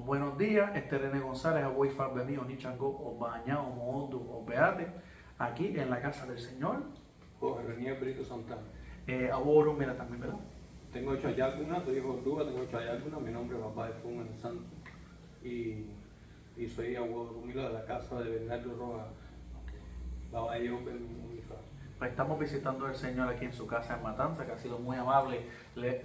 buenos días, este es René González, Agüey Farbemí, Onichango, Obaña, Omodu, Obeate, aquí en la casa del Señor. Jorge René Brito Santana. Ahora, mira también, ¿verdad? Tengo 8 ayácunas, soy hijo de Urduga, tengo 8 ayácunas, mi nombre es Papá de Fun en el Santo y soy abuelo humilde de la casa de Bernardo Roja, Babayo Unifa. Pues estamos visitando al Señor aquí en su casa en Matanza, que ha sido muy amable.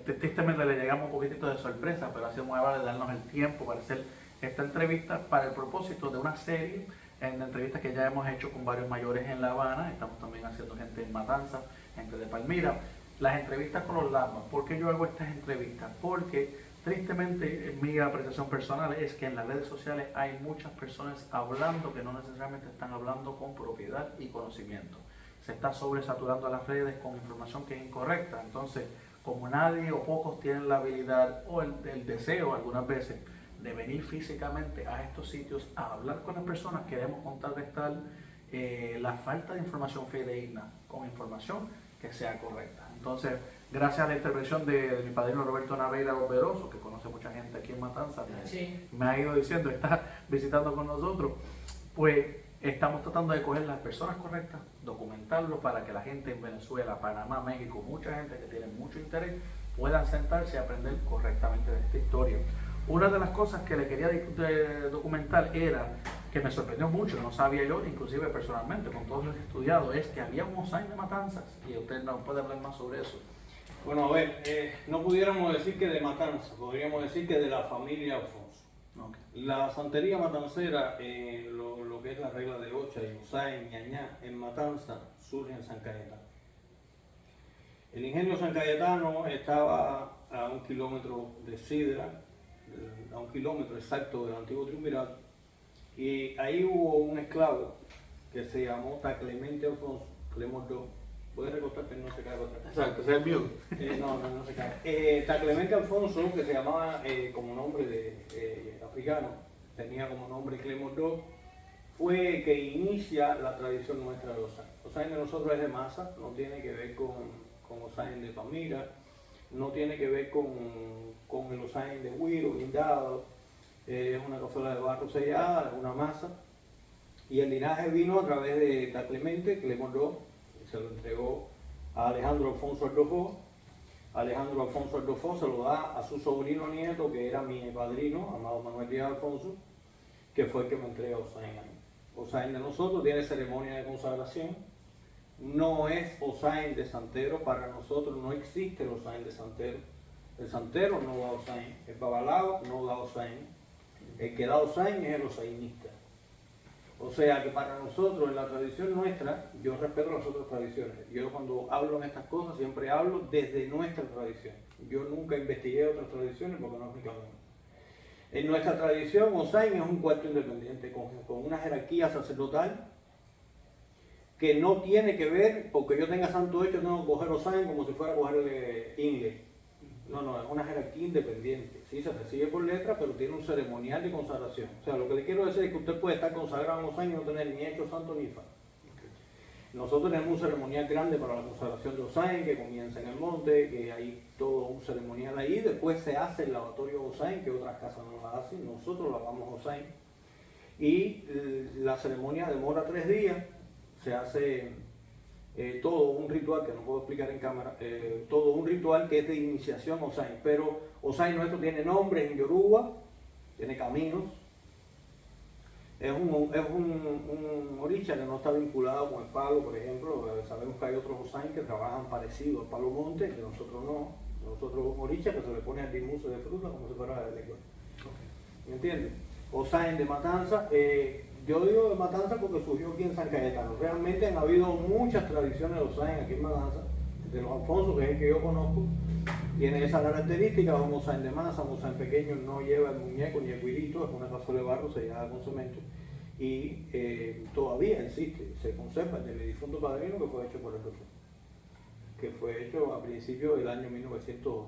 Tristemente le llegamos un poquitito de sorpresa, pero ha sido muy amable de darnos el tiempo para hacer esta entrevista para el propósito de una serie en entrevistas que ya hemos hecho con varios mayores en La Habana. Estamos también haciendo gente en Matanza, gente de Palmira. Las entrevistas con los Lamas. ¿Por qué yo hago estas entrevistas? Porque tristemente mi apreciación personal es que en las redes sociales hay muchas personas hablando que no necesariamente están hablando con propiedad y conocimiento. Se está sobresaturando a las redes con información que es incorrecta. Entonces, como nadie o pocos tienen la habilidad o el deseo algunas veces de venir físicamente a estos sitios a hablar con las personas, queremos contrarrestar la falta de información fidedigna con información que sea correcta. Entonces, gracias a la intervención de mi padrino Roberto Naveira Operoso, que conoce mucha gente aquí en Matanza, me ha ido diciendo, está visitando con nosotros, pues estamos tratando de coger las personas correctas, documentarlo para que la gente en Venezuela, Panamá, México, mucha gente que tiene mucho interés, puedan sentarse y aprender correctamente de esta historia. Una de las cosas que le quería documentar era, que me sorprendió mucho, no sabía yo, inclusive personalmente, con todos los que he estudiado, es que había un Osain de Matanzas, y usted nos puede hablar más sobre eso. Bueno, a ver, no pudiéramos decir que de Matanza, podríamos decir que de la familia Alfonso. Okay. La santería matancera, lo que es la regla de Ocha y Osain, Ñañá, en Matanza, surge en San Cayetano. El ingenio San Cayetano estaba a 1 kilómetro de Sidra, a 1 kilómetro exacto del antiguo triunvirato, y ahí hubo un esclavo que se llamó Taclemente Alfonso, Clemor II. Puedes recostarte, no se cae otra cosa. Exacto, ese es el mío. No se cae. Taclemente Alfonso, que se llamaba como nombre de africano, tenía como nombre Clemor II, fue que inicia la tradición nuestra de Osain. Osain de nosotros es de masa, no tiene que ver con Osain de Palmira, no tiene que ver con el Osain de Huiro, guindado, es una cazuela de barro sellada, es una masa, y el linaje vino a través de Taclemente, Clemor II, se lo entregó a Alejandro Alfonso Ardofó. Alejandro Alfonso Ardofó se lo da a su sobrino nieto, que era mi padrino, Amado Manuel Díaz Alfonso, que fue el que me entrega Osain a mí. Osain de nosotros tiene ceremonia de consagración, no es Osain de santero, para nosotros no existe el Osain de santero. El santero no da Osain, el babalao no da Osain, el que da Osain es el osainista. O sea que para nosotros, en la tradición nuestra, yo respeto las otras tradiciones. Yo cuando hablo en estas cosas siempre hablo desde nuestra tradición. Yo nunca investigué otras tradiciones porque no es mi camino. En nuestra tradición, Osain es un cuarto independiente con una jerarquía sacerdotal que no tiene que ver, porque yo tenga santo hecho, tengo que coger Osain como si fuera a cogerle Ingle. No, es una jerarquía independiente. Sí, se recibe por letra, pero tiene un ceremonial de consagración. O sea, lo que le quiero decir es que usted puede estar consagrado en Osain y no tener ni hecho santo ni fa. Nosotros tenemos un ceremonial grande para la consagración de Osain, que comienza en el monte, que hay todo un ceremonial ahí. Después se hace el lavatorio de Osain, que otras casas no lo hacen. Nosotros lavamos Osain. Y la ceremonia demora 3 días. Se hace todo un ritual que no puedo explicar en cámara, todo un ritual que es de iniciación Osain, pero Osain nuestro tiene nombre en Yoruba, tiene caminos, es un oricha que no está vinculado con el palo, por ejemplo. Sabemos que hay otros Osain que trabajan parecido al palo monte, que nosotros no, nosotros un oricha que se le pone al dimuso de fruta como si fuera de lengua. ¿Me entiendes? Osain de Matanza, yo digo de Matanza porque surgió aquí en San Cayetano. Realmente han habido muchas tradiciones de Osain aquí en Matanza. De los Alfonso, que es el que yo conozco, tiene esa característica. Un Osain de masa, un Osain pequeño, no lleva el muñeco ni el guirito, es una cazuela de barro sellada con cemento. Y todavía existe, se conserva el de mi difunto padrino, que fue hecho por el profesor, que fue hecho a principios del año 1900.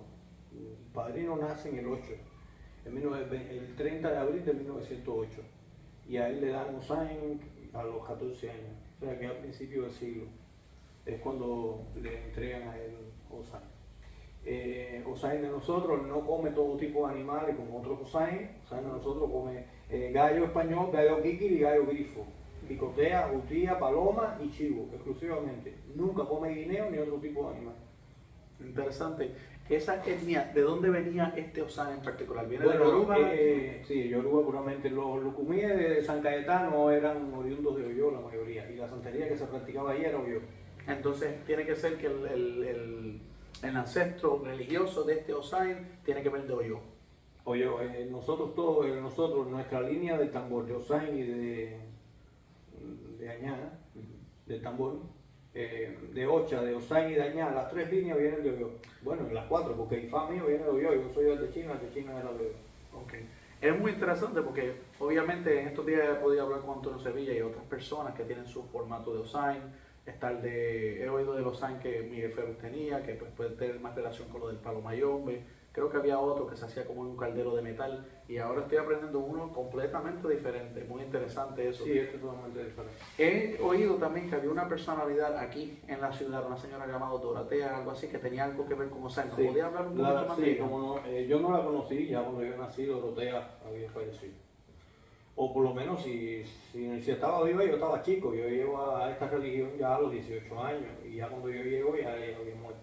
El padrino nace en el 8, el 30 de abril de 1908. Y a él le dan Osain a los 14 años, o sea que al principio del siglo es cuando le entregan a él Osain. Osain de nosotros no come todo tipo de animales como otros Osain. Osain de nosotros come gallo español, gallo kikiri y gallo grifo. Picotea, jutía, paloma y chivo, exclusivamente. Nunca come guineo ni otro tipo de animal. Interesante. Esa etnia, ¿de dónde venía este Osain en particular? ¿Viene de Bueno, Yoruba? sí, Yoruba puramente. Los lucumíes de San Cayetano eran oriundos de Oyo, la mayoría, y la santería que se practicaba ahí era Oyo. Entonces tiene que ser que el ancestro religioso de este Osain tiene que ver de Oyo. Oyo, nosotros, nuestra línea de tambor, de Osain y de Añana, de tambor, de Ocha, de Osain y de Añana, las tres líneas vienen de Oyo. Bueno, las cuatro, porque Ifá mío viene de Oyo, yo soy el de China era de Oyo. Okay. Es muy interesante porque obviamente en estos días he podido hablar con Antonio Sevilla y otras personas que tienen su formato de Osain. He oído del Osain que Miguel Ferrer tenía, que pues puede tener más relación con lo del palo mayombe. Creo que había otro que se hacía como en un caldero de metal y ahora estoy aprendiendo uno completamente diferente, muy interesante eso. Sí, este es totalmente diferente. He oído también que había una personalidad aquí en la ciudad, una señora llamada Dorotea, algo así, que tenía algo que ver con Osain. Sí, ¿Podría hablar un poquito más de sí, ella? como no, yo no la conocí, ya cuando yo nací, Dorotea había fallecido. O por lo menos si estaba viva, yo estaba chico. Yo llego a esta religión ya a los 18 años y ya cuando yo llego ya ella había muerto.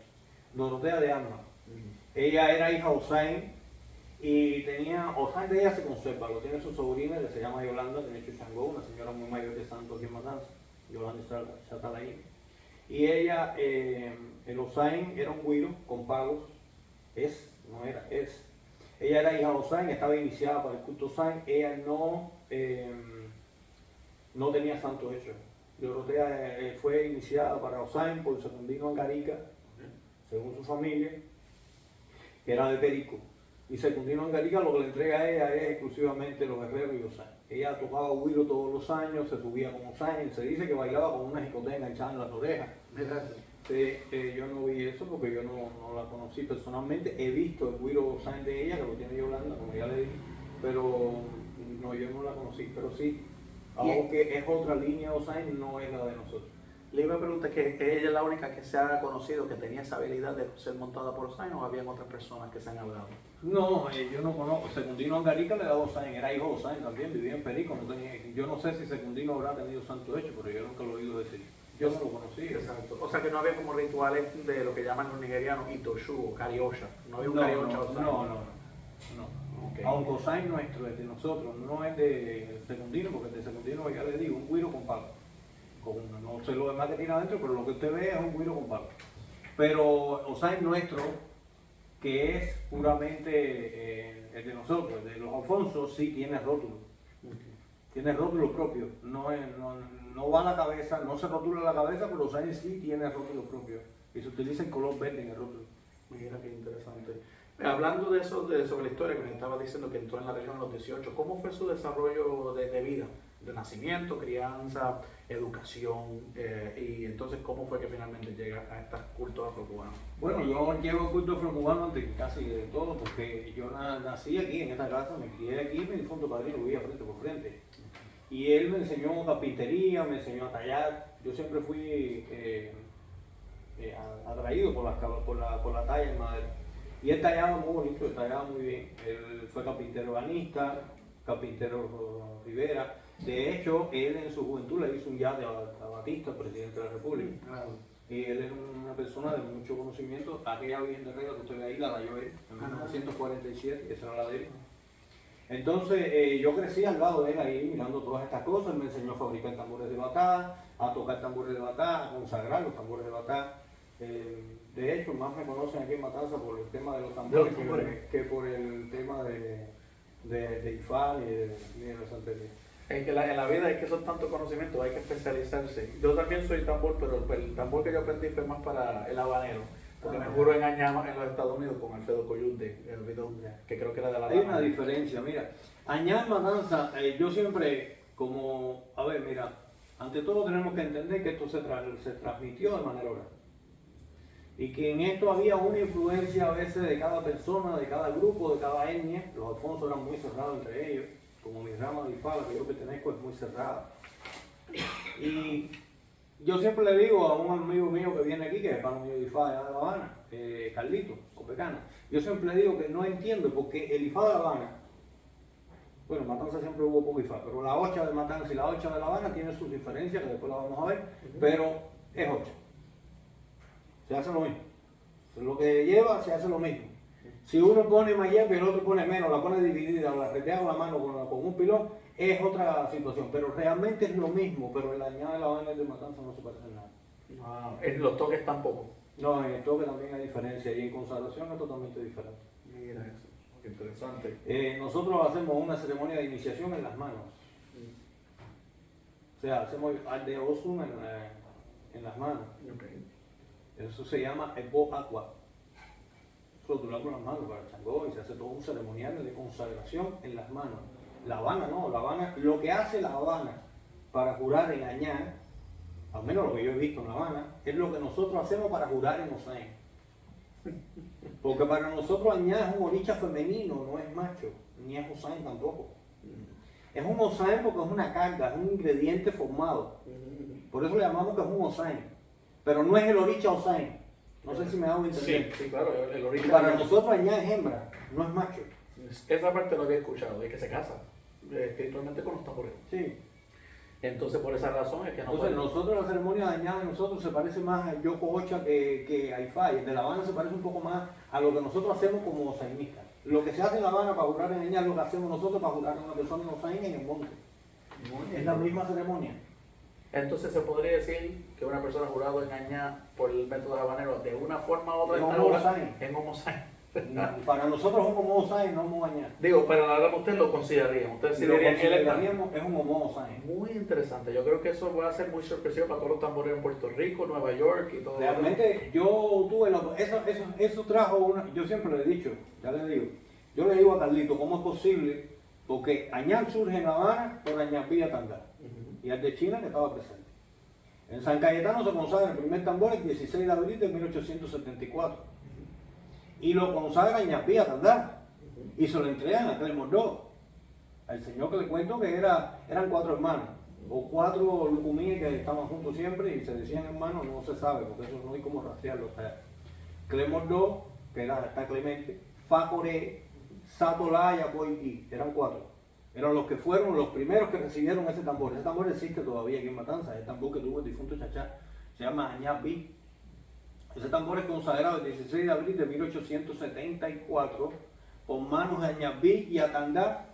Dorotea de Alma. Ella era hija de Osain y Osain de ella se conserva, lo tiene su sobrina que se llama Yolanda, tiene Chuchangó, una señora muy mayor de Santo aquí en Matanza, Yolanda Chatalaí. Y ella, el Osain era un güiro con palos, es. Ella era hija de Osain, estaba iniciada para el culto Osain, ella no tenía santo hecho. Dorotea fue iniciada para Osain por Secundino Angarica, según su familia, que era de Perico. Y Secundino Angarica lo que le entrega a ella es exclusivamente los guerreros y Osain. Ella tocaba güiro todos los años, se subía con Osain, se dice que bailaba con una jicotea enganchada en las orejas. Yo no vi eso porque yo no la conocí personalmente. He visto el güiro Osain de ella, que lo tiene Yolanda, como ya le dije, pero no, yo no la conocí. Pero sí, aunque es otra línea Osain, no es la de nosotros. Le iba a preguntar que ella es la única que se ha conocido que tenía esa habilidad de ser montada por Osain o habían otras personas que se han hablado. No, yo no conozco. Secundino Angarica le daba Osain, era hijo de Osain también, vivía en Perico. Yo no sé si Secundino habrá tenido santo hecho, pero yo nunca lo he oído decir. Yo no lo conocí. Exacto. O sea que no había como rituales de lo que llaman los nigerianos Itoshu o Kariosha. No había un No, Kariosha Osain. No. Okay. Aunque Osain nuestro es de nosotros, no es de Secundino, porque el de Secundino ya le digo, un güiro con palo. No sé lo demás que tiene adentro, pero lo que usted ve es un güiro con palo. Pero Osain nuestro, que es puramente el de nosotros, el de los Alfonso, sí tiene rótulo. Tiene rótulo propio, no va a la cabeza, no se rotula la cabeza, pero Osain sí tiene rótulo propio. Y se utiliza el color verde en el rótulo. Mira qué interesante. Hablando de eso, sobre la historia que me estaba diciendo que entró en la región a los 18, ¿cómo fue su desarrollo de vida? De nacimiento, crianza, educación, y entonces ¿cómo fue que finalmente llega a estos cultos afrocubanos? Bueno, yo llego al culto afrocubano antes casi de todo, porque yo nací aquí en esta casa, me crié aquí, mi difunto padrino vivía frente por frente. Y él me enseñó carpintería, me enseñó a tallar. Yo siempre fui atraído por la talla en madera. Y él tallaba muy bonito, él tallaba muy bien. Él fue carpintero banista, carpintero Rivera. De hecho, él en su juventud le hizo un yate a Batista, presidente de la República. Y él es una persona de mucho conocimiento. Aquella Virgen de Regla que usted ve ahí la talló él en 1947, que esa era la de él. Entonces yo crecí al lado de él ahí mirando todas estas cosas. Él me enseñó a fabricar tambores de batá, a tocar tambores de batá, a consagrar los tambores de batá. De hecho, más me conocen aquí en Matanza por el tema de los tambores que por el tema de Ifá y de la santería. Es que en la vida es que son tantos conocimientos, hay que especializarse. Yo también soy tambor, pero el tambor que yo aprendí fue más para el habanero. Porque me juro en Añama, en los Estados Unidos, con Alfredo Coyunte, el video, que creo que era de la Hay una diferencia, mira. Añama Matanza, yo siempre, mira, ante todo tenemos que entender que esto se transmitió de manera oral. Y que en esto había una influencia a veces de cada persona, de cada grupo, de cada etnia. Los Alfonso eran muy cerrados entre ellos, como mi rama de Ifá, la que yo pertenezco, es muy cerrada. Y Yo siempre le digo a un amigo mío que viene aquí, que es para mío de IFA de La Habana, Carlito, Copecano, yo siempre le digo que no entiendo porque el IFA de La Habana, bueno, Matanza siempre hubo poco IFA, pero la 8 de Matanza y la 8 de La Habana tienen sus diferencias, que después la vamos a ver, pero es 8. Se hace lo mismo. Lo que lleva, se hace lo mismo. Si uno pone más hierba y el otro pone menos, la pone dividida o la retea la mano con un pilón, es otra situación. Pero realmente es lo mismo, pero el añado de La Habana y de Matanza no se parecen nada. En los toques tampoco. No, en el toque también hay diferencia y en consagración es totalmente diferente. Mira eso, qué interesante. Nosotros hacemos una ceremonia de iniciación en las manos. O sea, hacemos al de Osum en las manos. Okay. Eso se llama Epo Aqua. Eso tú lo haces con las manos para el changó y se hace todo un ceremonial de consagración en las manos. La Habana no, La Habana, lo que hace La Habana para jurar en Añá, al menos lo que yo he visto en La Habana, es lo que nosotros hacemos para jurar en Osain. Porque para nosotros Añá es un oricha femenino, no es macho, ni es Osain tampoco. Es un Osain porque es una carga, es un ingrediente formado. Por eso le llamamos que es un Osain. Pero no es el oricha Osain. No sé si me hago entender. Sí, claro, el oricha. Para nosotros Añá es hembra, no es macho. Esa parte lo había escuchado, de que se casa espiritualmente con los tambores. Sí. Entonces, por esa razón es que no Entonces, nosotros la ceremonia de Añá de nosotros se parece más al Yoko Ocha que a Ifá. Y el de La Habana se parece un poco más a lo que nosotros hacemos como osainistas. Lo que se hace en La Habana para jurar en Añá es lo que hacemos nosotros para jurar a una persona en Osain en el monte. Es la misma ceremonia. Entonces se podría decir que una persona jurado engaña por el método habanero de una forma u otra Es está Homo jurada Osain. en Homo Osain. Para nosotros es un Homo Osain, no Homo Añá. Digo, pero ahora usted lo consideraría. Usted Si lo diría que él está consideraríamos, es un Homo Osain. muy interesante. Yo creo que eso va a ser muy sorpresivo para todos los tamboreros en Puerto Rico, Nueva York y todo. Realmente yo tuve eso trajo una, yo siempre le he dicho, ya le digo, yo le digo a Carlito, ¿cómo es posible? Porque Añán surge en La Habana por Añapía Tandá y al de China que estaba presente. En San Cayetano se consagra el primer tambor el 16 de abril de 1874 y lo consagra Añapía Tandá y se lo entregan a Clemor II, al señor que le cuento que eran 4 hermanos o 4 lucumíes que estaban juntos siempre y se decían hermanos, no se sabe porque eso no hay como rastrearlo. O sea, Clemor II, que está Clemente, Facoré, Satolaya, Boiti, eran 4. Eran los que fueron los primeros que recibieron ese tambor. Ese tambor existe todavía aquí en Matanzas, el tambor que tuvo el difunto Chachá, se llama Añapí. Ese tambor es consagrado el 16 de abril de 1874 por manos de Añapí y Atandá.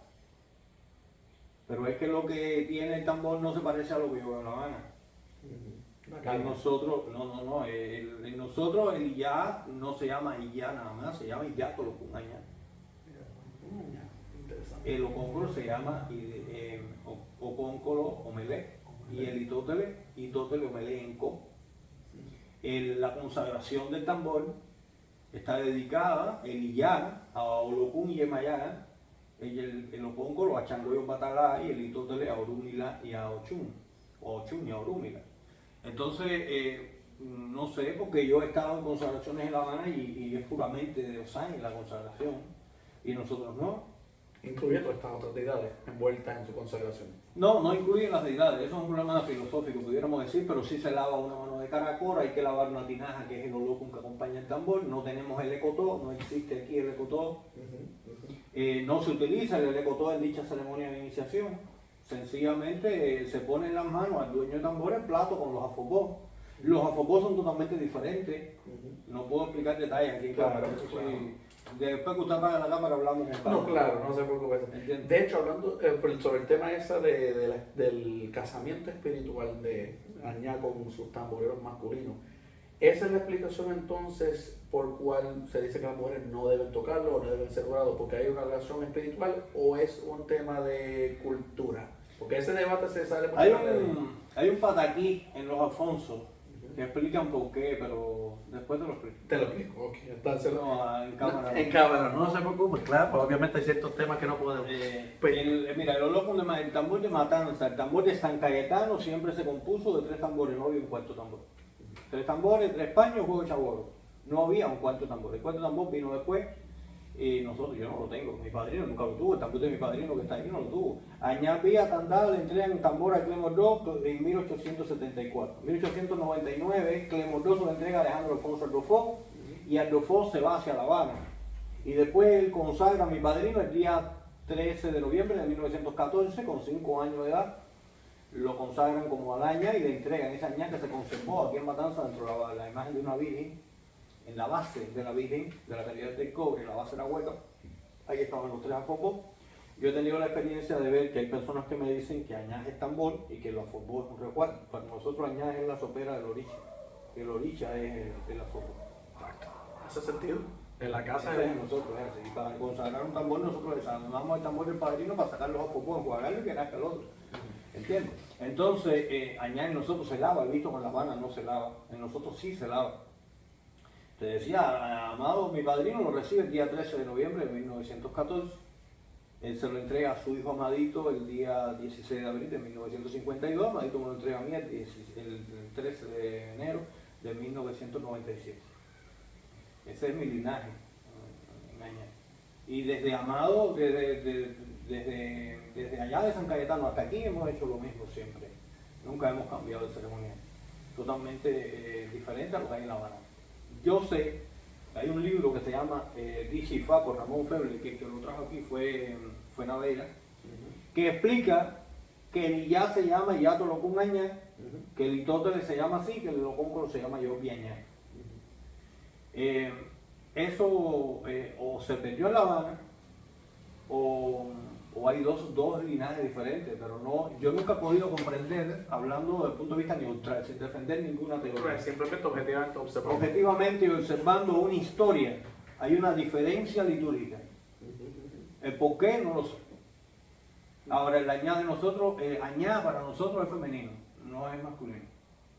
Pero es que lo que tiene el tambor no se parece a lo que yo veo en La Habana. En nosotros, en nosotros el Iyá no se llama Iyá nada más, se llama Iyá Tolocungaña. El ocóncolo se llama ocóncolo omelé y el itótele omelé enco. La consagración del tambor está dedicada, el Iyá, a Olokun y Emayá, el ocóncolo a Changoyo Batalá y el itótele a Orúmila y a Ochun, o Ochun y a Orúmila. Entonces, no sé, porque yo he estado en consagraciones en La Habana y es puramente de Osain la consagración, y nosotros no. Incluye todas estas otras deidades envueltas en su consagración. No incluye las deidades, eso es un problema filosófico, pudiéramos decir, pero sí se lava una mano de caracora, hay que lavar una tinaja que es el olocum que acompaña el tambor, no tenemos el ecotó, no existe aquí el ecotó, no se utiliza el ecotó en dicha ceremonia de iniciación, sencillamente se pone en las manos al dueño de tambor el plato con los afobós. Los afobós son totalmente diferentes, no puedo explicar detalles aquí, Claro. Después que usted apague la cámara hablamos con No, claro, no se preocupe. ¿Entiendes? De hecho, hablando sobre el tema ese del casamiento espiritual de Añá con sus tamboreros masculinos, ¿esa es la explicación entonces por cual se dice que las mujeres no deben tocarlo o no deben ser jurados? ¿Porque hay una relación espiritual o es un tema de cultura? Porque ese debate se sale mucho. Hay un pataquí en los Alfonsos que explican por qué, pero después te lo explico. Te lo explico, ok. Entonces, No, en cámara. en cámara, no se preocupe, claro, pues obviamente hay ciertos temas que no podemos. Mira, el tambor de Matanza, el tambor de San Cayetano siempre se compuso de 3 tambores, no había un cuarto tambor. 3 tambores, 3 paños, juego chaboro. No había un cuarto tambor. El cuarto tambor vino después Nosotros, yo no lo tengo, mi padrino nunca lo tuvo, el tambor de mi padrino que está aquí no lo tuvo. Añapía Tandal le entregan el tambor a Clemor II en 1874. En 1899, Clemor II se lo entrega a Alejandro Alfonso Ardofó y Ardofó se va hacia La Habana. Y después él consagra a mi padrino el día 13 de noviembre de 1914, con 5 años de edad. Lo consagran como alaña y le entregan esa aña que se conservó aquí en Matanza dentro de la imagen de una virgen. En la base de la Virgen de la Caridad del Cobre, en la base de la hueca, ahí estaban los 3 afobos. Yo he tenido la experiencia de ver que hay personas que me dicen que añaje es tambor y que el afobó es un recuerdo. Para nosotros añaje es la sopera del oricha, el oricha es el afobó. ¿Hace sentido? En la casa de nosotros es así. Y para consagrar un tambor nosotros desarmamos el tambor del padrino para sacar los afobos, enjuagarlo y que nazca el otro. ¿Entiendes? Entonces, añaje en nosotros se lava, el visto con La Habana no se lava, en nosotros sí se lava. Te decía, Amado, mi padrino lo recibe el día 13 de noviembre de 1914. Él se lo entrega a su hijo Amadito el día 16 de abril de 1952. Amadito me lo entrega a mí el 13 de enero de 1997. Ese es mi linaje. Y desde Amado, desde allá de San Cayetano hasta aquí hemos hecho lo mismo siempre. Nunca hemos cambiado de ceremonia. Totalmente diferente a lo que hay en La Habana. Yo sé, hay un libro que se llama Dichifá por Ramón Feble, que lo trajo aquí fue Naveira, que explica que el Iyá se llama Iyato Locún Añá, que el Itótele se llama así, que el Locún se llama Yobi Añá. Eso o se perdió en La Habana, o hay dos linajes diferentes, pero no, yo nunca he podido comprender, hablando desde el punto de vista neutral, sin defender ninguna teoría. Simplemente objetivamente observando. Objetivamente observando una historia, hay una diferencia litúrgica. El por qué no lo sé. Ahora el añá de nosotros, añá para nosotros es femenino, no es masculino.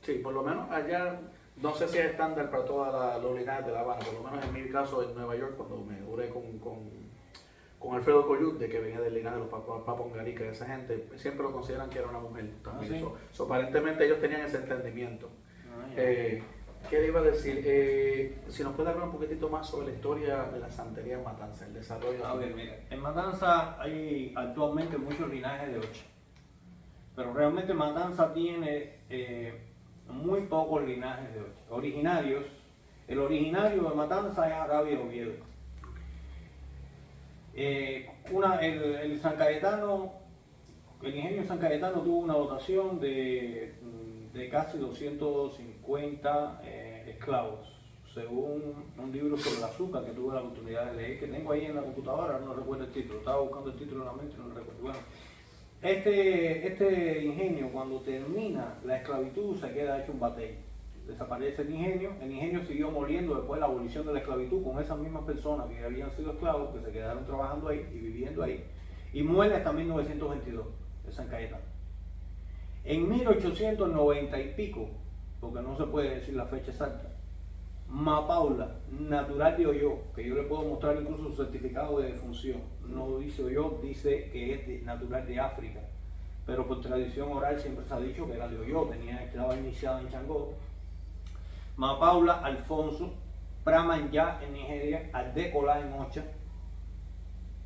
Sí, por lo menos allá, no sé si es estándar para todas los linajes de La Habana, por lo menos en mi caso en Nueva York, cuando me duré con Alfredo Coyut, de que venía del linaje de los Papongarica, esa gente, siempre lo consideran que era una mujer también. ¿Sí? Aparentemente ellos tenían ese entendimiento. ¿Qué le iba a decir? Si nos puede hablar un poquitito más sobre la historia de la santería en Matanza, el desarrollo. A ver, mira, en Matanza hay actualmente muchos linajes de Ocha, pero realmente Matanza tiene muy pocos linajes de Ocha. Originarios, el originario de Matanza es Arabia Oviedo. El San Cayetano, el ingenio San Cayetano tuvo una dotación de casi 250 esclavos, según un libro sobre el azúcar que tuve la oportunidad de leer, que tengo ahí en la computadora, no recuerdo el título, estaba buscando el título en la mente y no lo recuerdo. Bueno, este ingenio, cuando termina la esclavitud, se queda hecho un batey. Desaparece el ingenio siguió moliendo después de la abolición de la esclavitud con esas mismas personas que habían sido esclavos, que se quedaron trabajando ahí y viviendo ahí, y muere hasta 1922, de San Cayetano. En 1890 y pico, porque no se puede decir la fecha exacta, Mapaula, natural de Oyo, que yo le puedo mostrar incluso su certificado de defunción, no dice Oyo, dice que es natural de África, pero por tradición oral siempre se ha dicho que era de Oyo, estaba iniciado en Changó. Mapaula Alfonso, Pramanyá en Nigeria, Aldecolá en Ocha,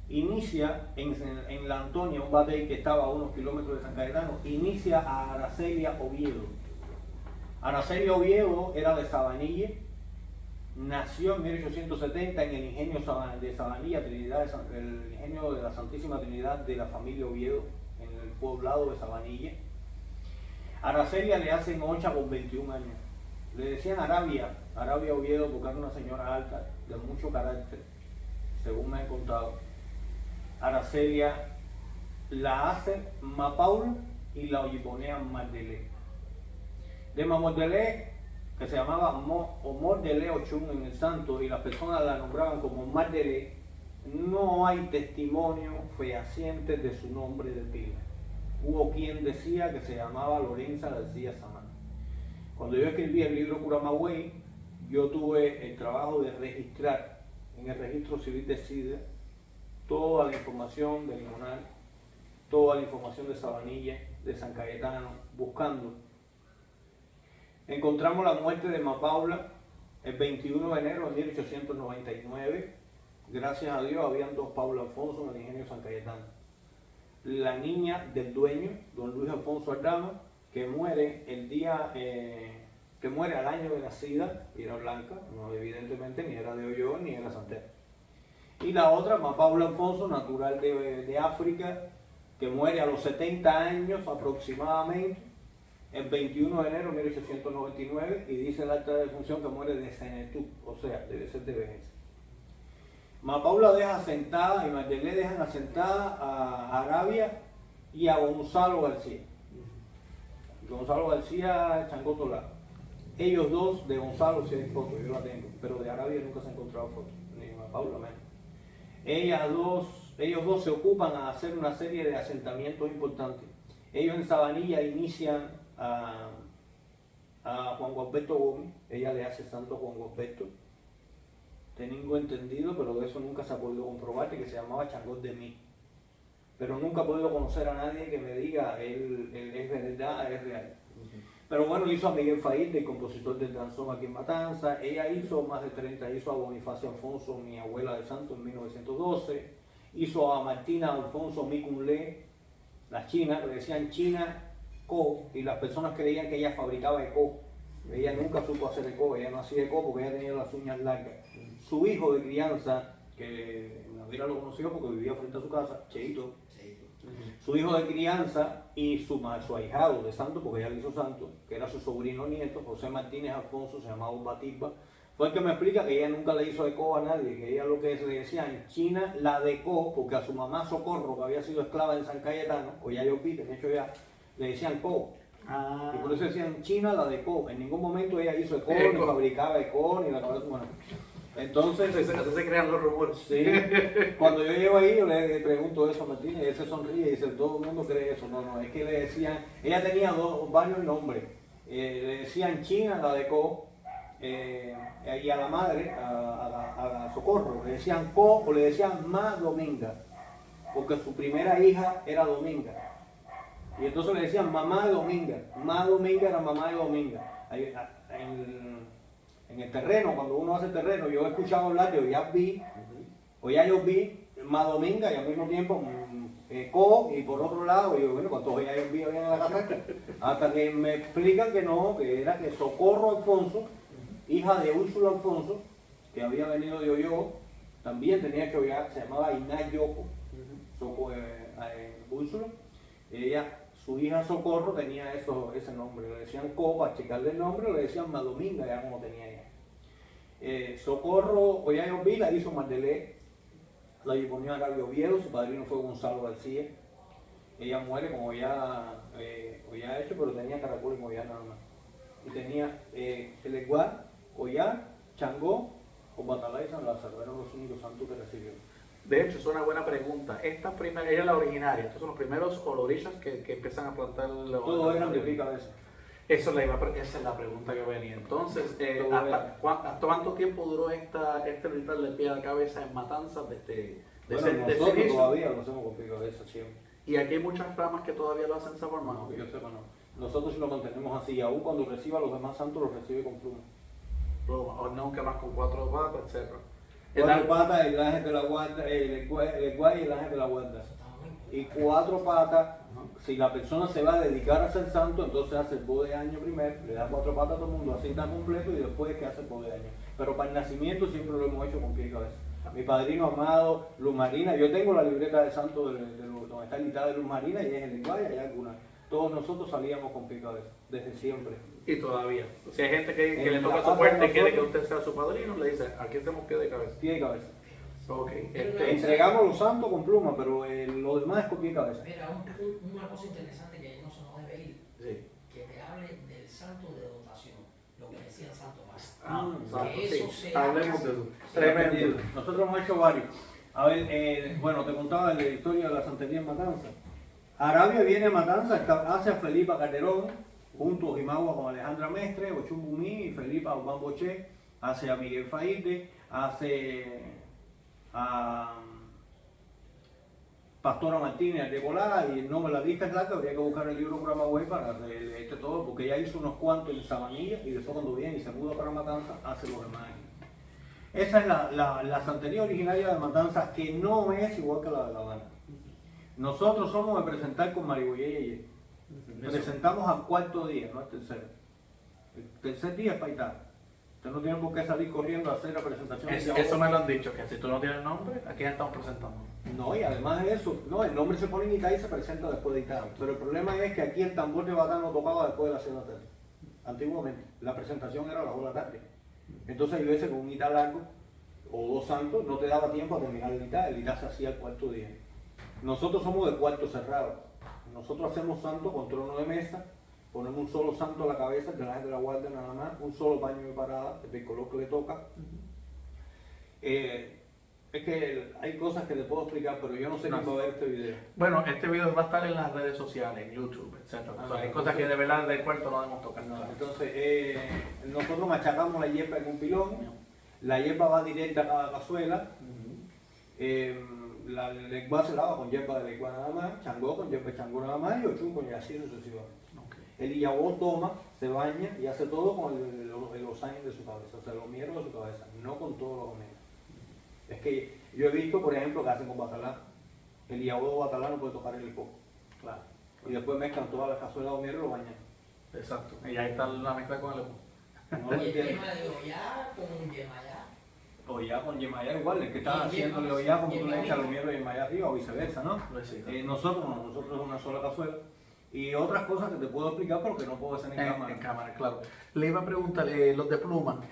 inicia en La Antonia, un batey que estaba a unos kilómetros de San Cayetano, inicia a Aracelia Oviedo. Aracelia Oviedo era de Sabanilla, nació en 1870 en el ingenio de Sabanilla, el ingenio de la Santísima Trinidad de la familia Oviedo, en el poblado de Sabanilla. Aracelia le hacen Ocha con 21 años. Le decían Arabia Oviedo porque era una señora alta, de mucho carácter, según me han contado. Aracelia la hace Mapaula y la oyiponean Mardelé. De Mamordelé, que se llamaba Mordelé Ochun en el santo, y las personas la nombraban como Mardelé, no hay testimonio fehaciente de su nombre de pila. Hubo quien decía que se llamaba Lorenza García Samán. Cuando yo escribí el libro Curamagüey, yo tuve el trabajo de registrar en el registro civil de SIDA toda la información de Limonal, toda la información de Sabanilla, de San Cayetano, buscando. Encontramos la muerte de Mapaula el 21 de enero de 1899, gracias a Dios, habían dos Pablo Alfonso en el ingenio San Cayetano. La niña del dueño, don Luis Alfonso Aldama, que muere el día, que muere al año de nacida, y era blanca, no, evidentemente ni era de Ollón ni era santera. Y la otra, Pablo Alfonso, natural de África, que muere a los 70 años aproximadamente, el 21 de enero de 1899, y dice el acta de defunción que muere de senectud, o sea, debe ser de vejez. Paula deja asentada y Mardelé dejan asentada a Arabia y a Gonzalo García. Gonzalo García, Chango Tolá. Ellos dos, de Gonzalo sí hay fotos, yo la tengo, pero de Arabia nunca se ha encontrado fotos, ni Paula menos. Ellos dos se ocupan a hacer una serie de asentamientos importantes. Ellos en Sabanilla inician a Juan Gualberto Gómez, ella le hace santo a Juan Gualberto. Tengo entendido, pero de eso nunca se ha podido comprobar, que se llamaba Changot de Mí. Pero nunca he podido conocer a nadie que me diga, él es verdad, es real. Pero bueno, hizo a Miguel Faíde, el compositor del danzón aquí en Matanza. Ella hizo más de 30, hizo a Bonifacio Alfonso, mi abuela de santo, en 1912. Hizo a Martina Alfonso Micunlé, la china, le decían China Co, y las personas creían que ella fabricaba eco. Ella nunca supo hacer eco, ella no hacía eco porque ella tenía las uñas largas. Su hijo de crianza, que Navira lo conoció porque vivía frente a su casa, Cheito. Su hijo de crianza y su ahijado de santo, porque ella le hizo santo, que era su sobrino nieto, José Martínez Alfonso, se llamaba Batisba, fue el que me explica que ella nunca le hizo eco a nadie, que ella lo que le decía en China la decó, porque a su mamá Socorro, que había sido esclava en San Cayetano, o ya yo vi, de hecho ya, le decían co. Y por eso decían China la decó. En ningún momento ella hizo eco, ni fabricaba eco, ni la cabeza humana. Entonces se crean los rumores. Sí, cuando yo llego ahí, yo le pregunto eso a Martínez, y él se sonríe y dice, todo el mundo cree eso. No, es que le decían, ella tenía varios nombres. Le decían China, la de Co, y a la madre, a Socorro, le decían Co o le decían Ma Dominga, porque su primera hija era Dominga. Y entonces le decían mamá de Dominga. Ma Dominga era mamá de Dominga. En el terreno, cuando uno hace terreno, yo he escuchado hablar de yo vi Ma Dominga y al mismo tiempo Co, y por otro lado, yo, bueno, ¿cuántos Oya yo vi había en la casa? Hasta que me explican que no, que era que Socorro Alfonso, hija de Úrsula Alfonso, que había venido de Oyo, también tenía que Oya, se llamaba Iná Yoko, Úrsula. Ella, su hija Socorro tenía ese nombre, le decían Co, para checarle el nombre, le decían Ma Dominga, ya como tenía ella. Socorro, Oya vi, la hizo Mardelé, la ponió a Arabio Oviedo, su padrino fue Gonzalo García. Ella muere como ya hecho, pero tenía caracol y Moyá nada más. Y tenía el Eguá, Oyá, Changó, o Batalá y San Lázaro, eran los únicos santos que recibió. De hecho, es una buena pregunta. Ella es la originaria. Estos son los primeros olorillas que empiezan a plantar los... Todos eran de pie cabeza. Esa es la pregunta que venía. Entonces, ¿hasta cuánto tiempo duró este ritual de pie de cabeza en Matanzas nosotros todavía lo hacemos con pie de cabeza siempre. Y aquí hay muchas ramas que todavía lo hacen de esa forma. No, que yo sepa no. Nosotros sí lo mantenemos así, aún cuando reciba a los demás santos los recibe con pluma. O nunca más con 4 patas, etc. 4 patas, el ángel de la guarda, el guay y el ángel de la guarda. Y 4 patas, si la persona se va a dedicar a ser santo, entonces hace el bode de año primero, le da 4 patas a todo el mundo, así está completo, y después es que hace el bode de año. Pero para el nacimiento siempre lo hemos hecho con pie y cabeza. Mi padrino amado, Luz Marina, yo tengo la libreta de santo donde está el de Luz Marina y es el lenguaje, hay alguna. Todos nosotros salíamos con pie y cabeza, desde siempre. Y todavía. Si hay gente que le toca su puerta y quiere que usted sea su padrino, le dice, aquí hacemos pie de cabeza. Pie y cabeza. Okay. Entregamos los santos con pluma, pero lo demás es con pie y cabeza. Mira, una cosa interesante que no se nos debe ir, Sí. que te hable del santo de dotación, lo que decía el santo más. Santo, que eso sí. sea Hablemos de eso. Tremendo. Nosotros hemos hecho varios. A ver, bueno, te contaba de la historia de la santería en Matanza. Arabia viene a Matanza, hace a Felipa Calderón, junto a Jimagua con Alejandra Mestre, Ochumbumí y Felipa Obán Boché, hace a Miguel Faíde, hace a Pastora Martínez de Colá, y no, la lista es larga, habría que buscar el libro Camagüey para leerte todo, porque ella hizo unos cuantos en Sabanilla y después cuando viene y se muda para Matanza, hace los demás aquí. Esa es la santería originaria de Matanzas, que no es igual que la de La Habana. Nosotros somos de presentar con Mariboyeye. Presentamos al cuarto día, no al tercero. El tercer día es paitar. Usted no tiene por qué salir corriendo a hacer la presentación. Eso me lo han dicho, que si tú no tienes nombre, aquí ya estamos presentando. No, y además de eso, no, el nombre se pone en Itá y se presenta después de Itá. Pero el problema es que aquí el tambor de batán no tocaba después de las 6 de la tarde. Antiguamente, la presentación era a las 2 de la tarde. Entonces, hay veces con un Itá largo o 2 santos no te daba tiempo a terminar el Itá se hacía el cuarto día. Nosotros somos de cuarto cerrado. Nosotros hacemos santo con trono de mesa, ponemos un solo santo a la cabeza, el ángel de la guardia nada más, un solo paño de parada, del color que le toca. Es que hay cosas que te puedo explicar, pero yo no sé quién va a ver este video. Bueno, este video va a estar en las redes sociales, en YouTube, etc. O sea, hay cosas que de verdad del cuarto no debemos tocar. No, entonces, nosotros machacamos la hierba en un pilón, la hierba va directa a la cazuela, la legua se lava con hierba de legua nada más, changó con hierba de changó nada más y ochun con y así sucesivamente. El iyabó toma, se baña y hace todo con el osain de su cabeza, o sea, los mieros de su cabeza, no con todos los omegas. Es que yo he visto, por ejemplo, que hacen con batalá. El iyabó de batalá no puede tocar el coco. Claro. Y después mezclan todas las cazuelas de mieros y lo bañan. Exacto. Y ahí está la mezcla con el No lo Y el entiendo. tema de Ollá con Yemayá. O ya con Yemayá igual, el que está Y haciéndole Yemayá, ya como tú le Yemayá. echas los mieros de Yemayá arriba o viceversa, ¿no? Pues sí, Nosotros no, nosotros es una sola cazuela. Y otras cosas que te puedo explicar pero que no puedo hacer en cámara. En cámara, claro. Le iba a preguntar, los de pluma,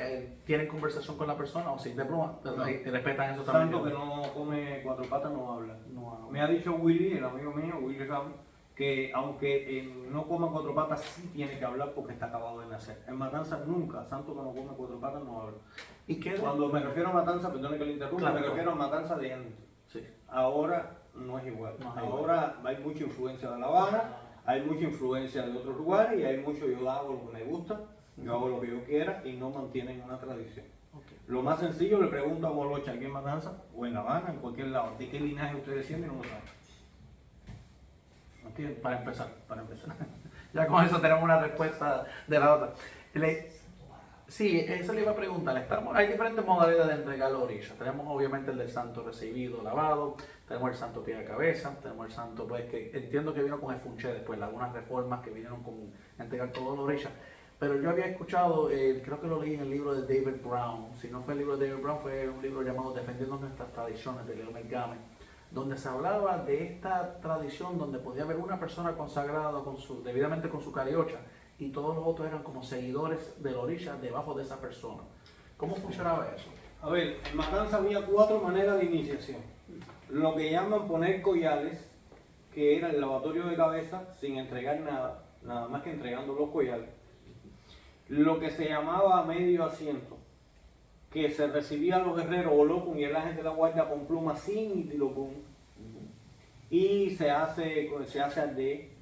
¿tienen conversación con la persona o sin de pluma? No. Ahí respetan eso también. Santo que no come cuatro patas no habla. No, Me ha dicho Willy, el amigo mío, Willy Ramos, que aunque no coma cuatro patas, sí tiene que hablar porque está acabado de nacer. En Matanza nunca, santo que no come cuatro patas no habla. ¿Y qué? Cuando me refiero a Matanza, perdone que le interrumpa, Claro, me claro. refiero a Matanza de antes. Sí. Ahora no es igual. No es Ahora hay mucha influencia de La Habana, hay mucha influencia de otros lugares y hay mucho yo hago lo que me gusta, yo hago lo que yo quiera y no mantienen una tradición. Okay. Lo más sencillo, le pregunto a Molocha aquí en Matanza o en La Habana, en cualquier lado, ¿de qué linaje ustedes descienden y no lo saben? ¿Entiendes? Para empezar. Ya con eso tenemos una respuesta de la otra. Sí, eso le iba a preguntar. Hay diferentes modalidades de entregar la orilla. Tenemos obviamente el del santo recibido, lavado, tenemos el santo pie de cabeza, tenemos el santo, pues que entiendo que vino con el funché después, algunas reformas que vinieron con entregar toda la orilla. Pero yo había escuchado, creo que lo leí en el libro de David Brown, si no fue el libro de David Brown, fue un libro llamado Defendiendo Nuestras Tradiciones, de Leo Mergame, donde se hablaba de esta tradición donde podía haber una persona consagrada debidamente con su cariocha y todos los otros eran como seguidores de la orilla debajo de esa persona. ¿Cómo funcionaba eso? A ver, en Matanza había 4 maneras de iniciación. Lo que llaman poner collares, que era el lavatorio de cabeza sin entregar nada, nada más que entregando los collares. Lo que se llamaba medio asiento, que se recibía a los guerreros o locum y el ángel de la guardia con pluma sin itilocum. Y se hace al D,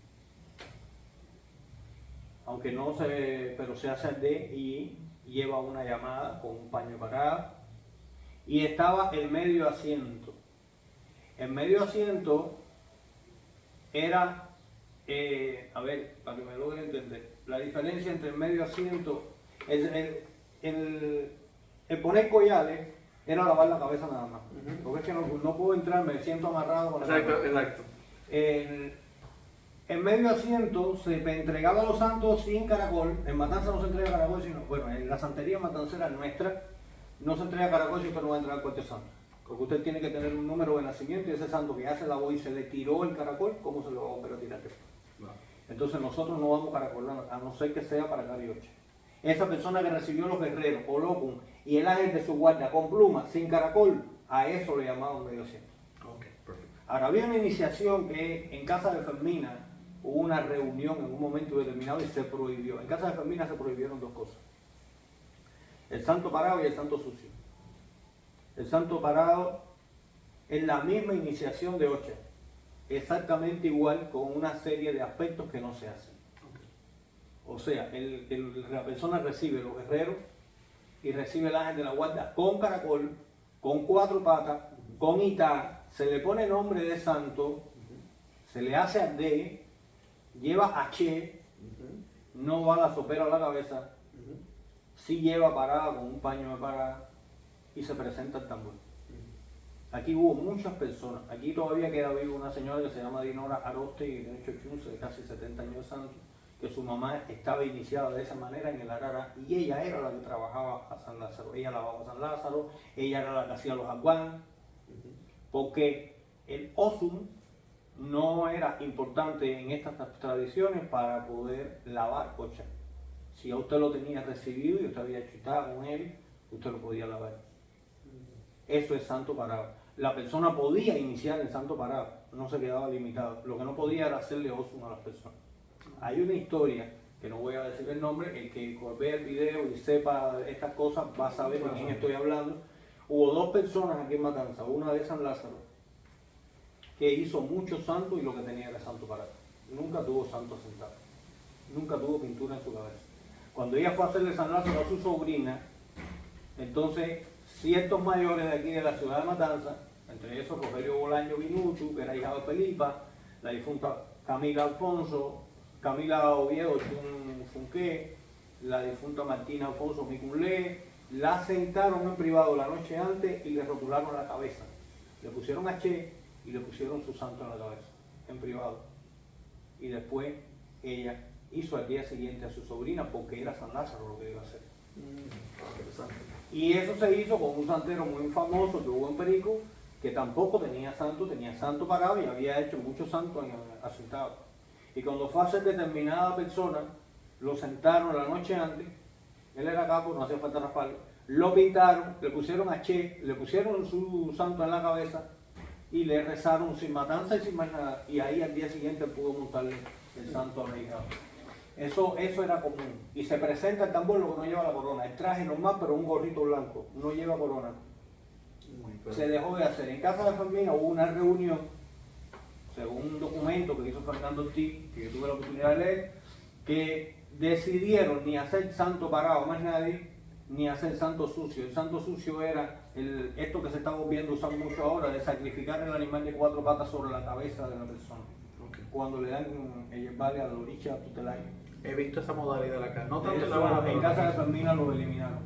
aunque no se, pero se hace al D y lleva una llamada con un paño parado. Y estaba el medio asiento. El medio asiento era, a ver, para que me logren entender, la diferencia entre el medio asiento, el poner collares era lavar la cabeza nada más. Porque es que no puedo entrar, me siento amarrado con la cabeza. Exacto. En medio asiento se entregaba a los santos sin caracol. En Matanza no se entrega caracol, sino, bueno, en la santería matancera nuestra no se entrega caracol si usted no va a entrar al cuarto santo. Porque usted tiene que tener un número de nacimiento y ese santo que ya se lavó y se le tiró el caracol, ¿cómo se lo va a volver a tirar después? Entonces nosotros no vamos a caracolar, a no ser que sea para carioche. Esa persona que recibió los guerreros o locum y el ángel de su guardia con pluma, sin caracol, a eso le llamaban medio asiento. Ok, perfecto. Ahora había una iniciación que en casa de Fermina hubo una reunión en un momento determinado y se prohibió. En casa de Fermina se prohibieron 2 cosas. El santo parado y el santo sucio. El santo parado es la misma iniciación de Ocha, exactamente igual con una serie de aspectos que no se hacen. O sea, la persona recibe los guerreros y recibe el ángel de la guardia con caracol, con 4 patas, con itá, se le pone nombre de santo, se le hace ardé, lleva H, no va la sopera a la cabeza, sí lleva parada con un paño de parada, y se presenta el tambor. Aquí hubo muchas personas. Aquí todavía queda viva una señora que se llama Dinora Aroste y tiene 8 de casi 70 años de santo, que su mamá estaba iniciada de esa manera en el Arara y ella era la que trabajaba a San Lázaro. Ella lavaba a San Lázaro, ella era la que hacía los aguán, porque el osum no era importante en estas tradiciones para poder lavar cocha. Si a usted lo tenía recibido y usted había chutado con él, usted lo podía lavar. Eso es santo parado. La persona podía iniciar en santo parado, no se quedaba limitado. Lo que no podía era hacerle osum a las personas. Hay una historia, que no voy a decir el nombre, el que vea el video y sepa estas cosas va a saber de quién estoy hablando. Hubo 2 personas aquí en Matanza, una de San Lázaro, que hizo muchos santos y lo que tenía era santo parado. Nunca tuvo santo sentado, nunca tuvo pintura en su cabeza. Cuando ella fue a hacerle San Lázaro a su sobrina, entonces ciertos mayores de aquí de la ciudad de Matanza, entre esos Rogelio Bolaño Vinuchu, que era hija de Felipa, la difunta Camila Alfonso, Camila Oviedo Funqué, la difunta Martina Alfonso Micunlé, la sentaron en privado la noche antes y le rotularon la cabeza. Le pusieron H y le pusieron su santo en la cabeza, en privado. Y después ella hizo al día siguiente a su sobrina porque era San Lázaro lo que iba a hacer. Y eso se hizo con un santero muy famoso que hubo en Perico, que tampoco tenía santo parado y había hecho muchos santos asentados. Y cuando fue a hacer determinada persona, lo sentaron la noche antes, él era capo, no hacía falta rasparlo, lo pintaron, le pusieron H, le pusieron su santo en la cabeza y le rezaron sin matanza y sin más nada. Y ahí al día siguiente pudo montarle el santo americano. Eso era común. Y se presenta el tambor, lo que no lleva la corona. El traje normal, pero un gorrito blanco. No lleva corona. Se dejó de hacer. En casa de Fermina hubo una reunión, según un documento que hizo Fernando Ortiz, que yo tuve la oportunidad de leer, que decidieron ni hacer santo parado más nadie, ni hacer santo sucio. El santo sucio era esto que se está volviendo a usar mucho ahora, de sacrificar el animal de 4 patas sobre la cabeza de la persona. Cuando le dan el vale a la oricha tutelar. He visto esa modalidad acá. No tanto Eso, en casa de Fermina lo eliminaron.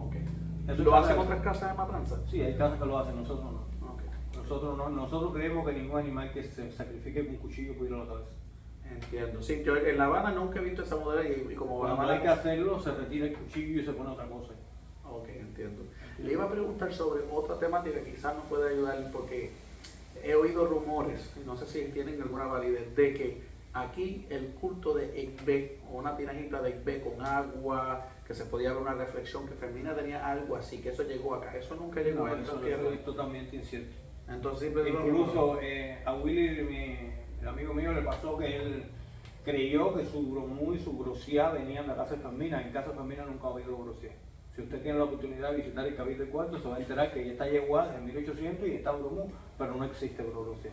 Okay. Eso ¿Lo hacen otras casas de matanza? Sí, hay casas que lo hacen, nosotros no. Okay. Nosotros no. Nosotros creemos que ningún animal que se sacrifique con un cuchillo puede ir a la cabeza. Entiendo. Sí, yo en La Habana nunca he visto esa modalidad y como cuando hay que hacerlo, se retira el cuchillo y se pone otra cosa. Ok, entiendo. Le iba a preguntar sobre otra temática que quizás nos pueda ayudar porque he oído rumores, y no sé si tienen alguna validez, de que aquí el culto de Ekbe, o una tinajita de Ekbe con agua, que se podía ver una reflexión, que Fermina tenía algo así, que eso llegó acá. Eso nunca llegó a eso es totalmente incierto. Entonces, incluso a Willy, el amigo mío, le pasó que él creyó que su bromú y su grosía venían de la casa de Fermina. En casa de Fermina nunca ha habido grosía. Si usted tiene la oportunidad de visitar el Cabildo del Cuarto, se va a enterar que ya está yeguada en 1800 y está bromú, pero no existe grosía.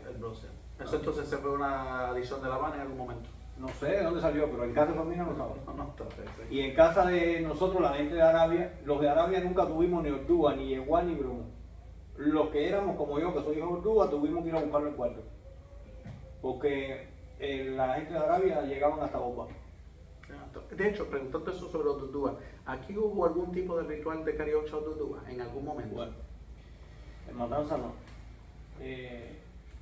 Eso entonces se fue una adición de La Habana en algún momento. No sé de dónde salió, pero en casa de Fermina no sabe. No está perfecto. Y en casa de nosotros, la gente de Arabia, los de Arabia nunca tuvimos ni ordúa, ni yeguá, ni bromú. Los que éramos como yo, que soy hijo de ordúa, tuvimos que ir a buscarlo al cuarto. Porque la gente de Arabia llegaban hasta Boba. De hecho, preguntando eso sobre los dudúas, ¿aquí hubo algún tipo de ritual de cariocha o dudúa en algún momento? Bueno, en Matanza no.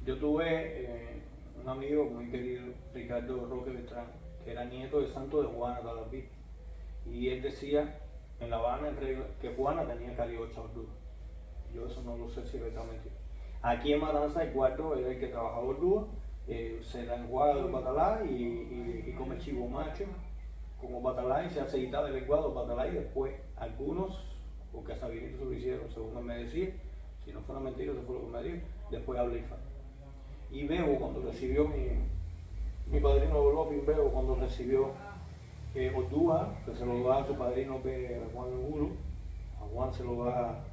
Yo tuve un amigo muy querido, Ricardo Roque Beltrán, que era nieto del santo de Juana Talaví. Y él decía en La Habana que Juana tenía cariocha o dudúa. Yo eso no lo sé si es verdad o mentira. Aquí en Matanza el cuarto era el que trabajaba ordúa, se la enjuaga de batalá y come chivo macho como batalá y se hace guitar del lenguado batalá y después algunos, porque a Sabinito se lo hicieron según él me decía, si no fuera mentira eso fue lo que me dijo, después habla Ifá. Y Bebo cuando recibió mi padrino López, Bebo cuando recibió Ordúa, que se lo da a su padrino Juan Angulo, a Juan se lo da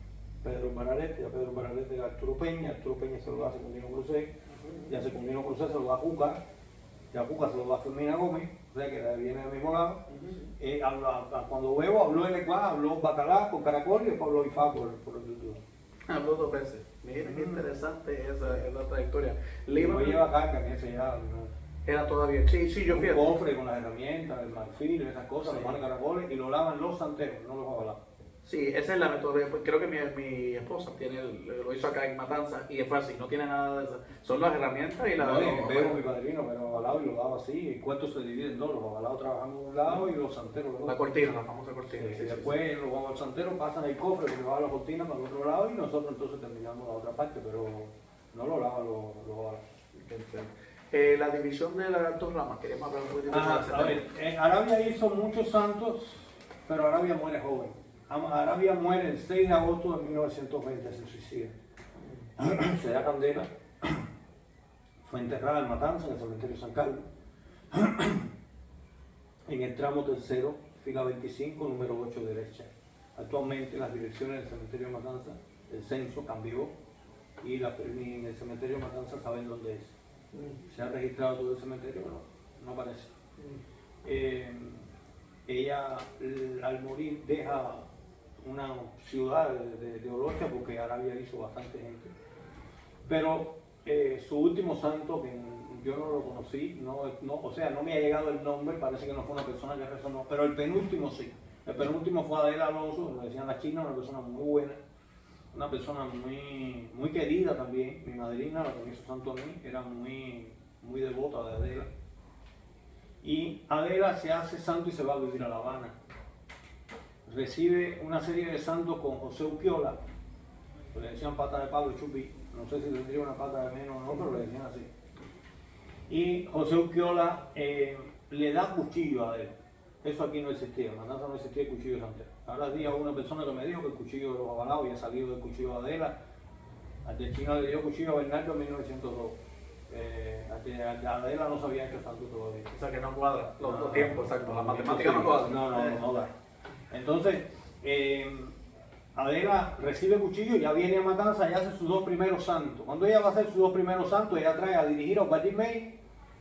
Pedro Bararete, a Pedro Bararete a Arturo Peña se lo da a Secundino Cruzé, y a Secundino Cruzé se lo da a Juca, y a Juca se lo da a Fermina Gómez, o sea que viene del mismo lado. Cuando Bebo habló el lenguaje, habló batalá con caracol y después habló Ifá por el YouTube. Habló 2 veces. Miren qué interesante esa trayectoria. No lleva carga, que se llama. Era todavía, sí, yo fui. Un cofre con las herramientas, el marfil, esas cosas, sí. Los caracoles y lo lavan los santeros, no los babalados. Sí, esa es la metodología. Pues creo que mi esposa lo hizo acá en Matanzas y fue así, no tiene nada de eso. Son las herramientas y la... No, y veo mi padrino, pero Babalao y lo daba así. El cuento se divide en dos, los babalaos trabajan de un lado y los santeros de otro. La cortina, la famosa cortina. Sí, y después los babalaos santeros pasan el cofre que llevaba la cortina para el otro lado y nosotros entonces terminamos la otra parte, pero no lo lavan los babalaos. La división de las dos ramas, queríamos hablar un poquito de A ese ver, Arabia hizo muchos santos, pero Arabia muere joven. Arabia muere el 6 de agosto de 1920, se suicida. Se da candela, fue enterrada en Matanzas, en el cementerio San Carlos, en el tramo tercero, fila 25, número 8 derecha. Actualmente las direcciones del cementerio de Matanzas, el censo cambió y en el cementerio de Matanzas saben dónde es. Se ha registrado todo el cementerio, pero no aparece. Ella al morir deja una ciudad de Olocha porque Arabia hizo bastante gente. Pero su último santo, que yo no lo conocí, o sea, no me ha llegado el nombre, parece que no fue una persona que resonó, pero el penúltimo sí. El penúltimo fue Adela Alonso, como decían la China, una persona muy buena, una persona muy, muy querida también. Mi madrina, la que me hizo santo a mí, era muy, muy devota de Adela. Y Adela se hace santo y se va a vivir a La Habana. Recibe una serie de santos con José Uquiola, que le decían pata de palo y chupi, no sé si tendría una pata de menos o no, pero le decían así. Y José Uquiola le da cuchillo a Adela. Eso aquí no existía, en Matanzas no existía el cuchillo de santero. Ahora día una persona que me dijo que el cuchillo de los Babalaos había salido del cuchillo de Adela. Argentina le dio cuchillo a Bernardo en 1902. Adela no se había hecho santo todavía. O sea que no cuadra los tiempos, exacto, la matemática no cuadra. No da. Entonces, Adela recibe cuchillo, ya viene a Matanzas y hace sus dos primeros santos. Cuando ella va a hacer sus dos primeros santos, ella trae a dirigir a Osvaldo May,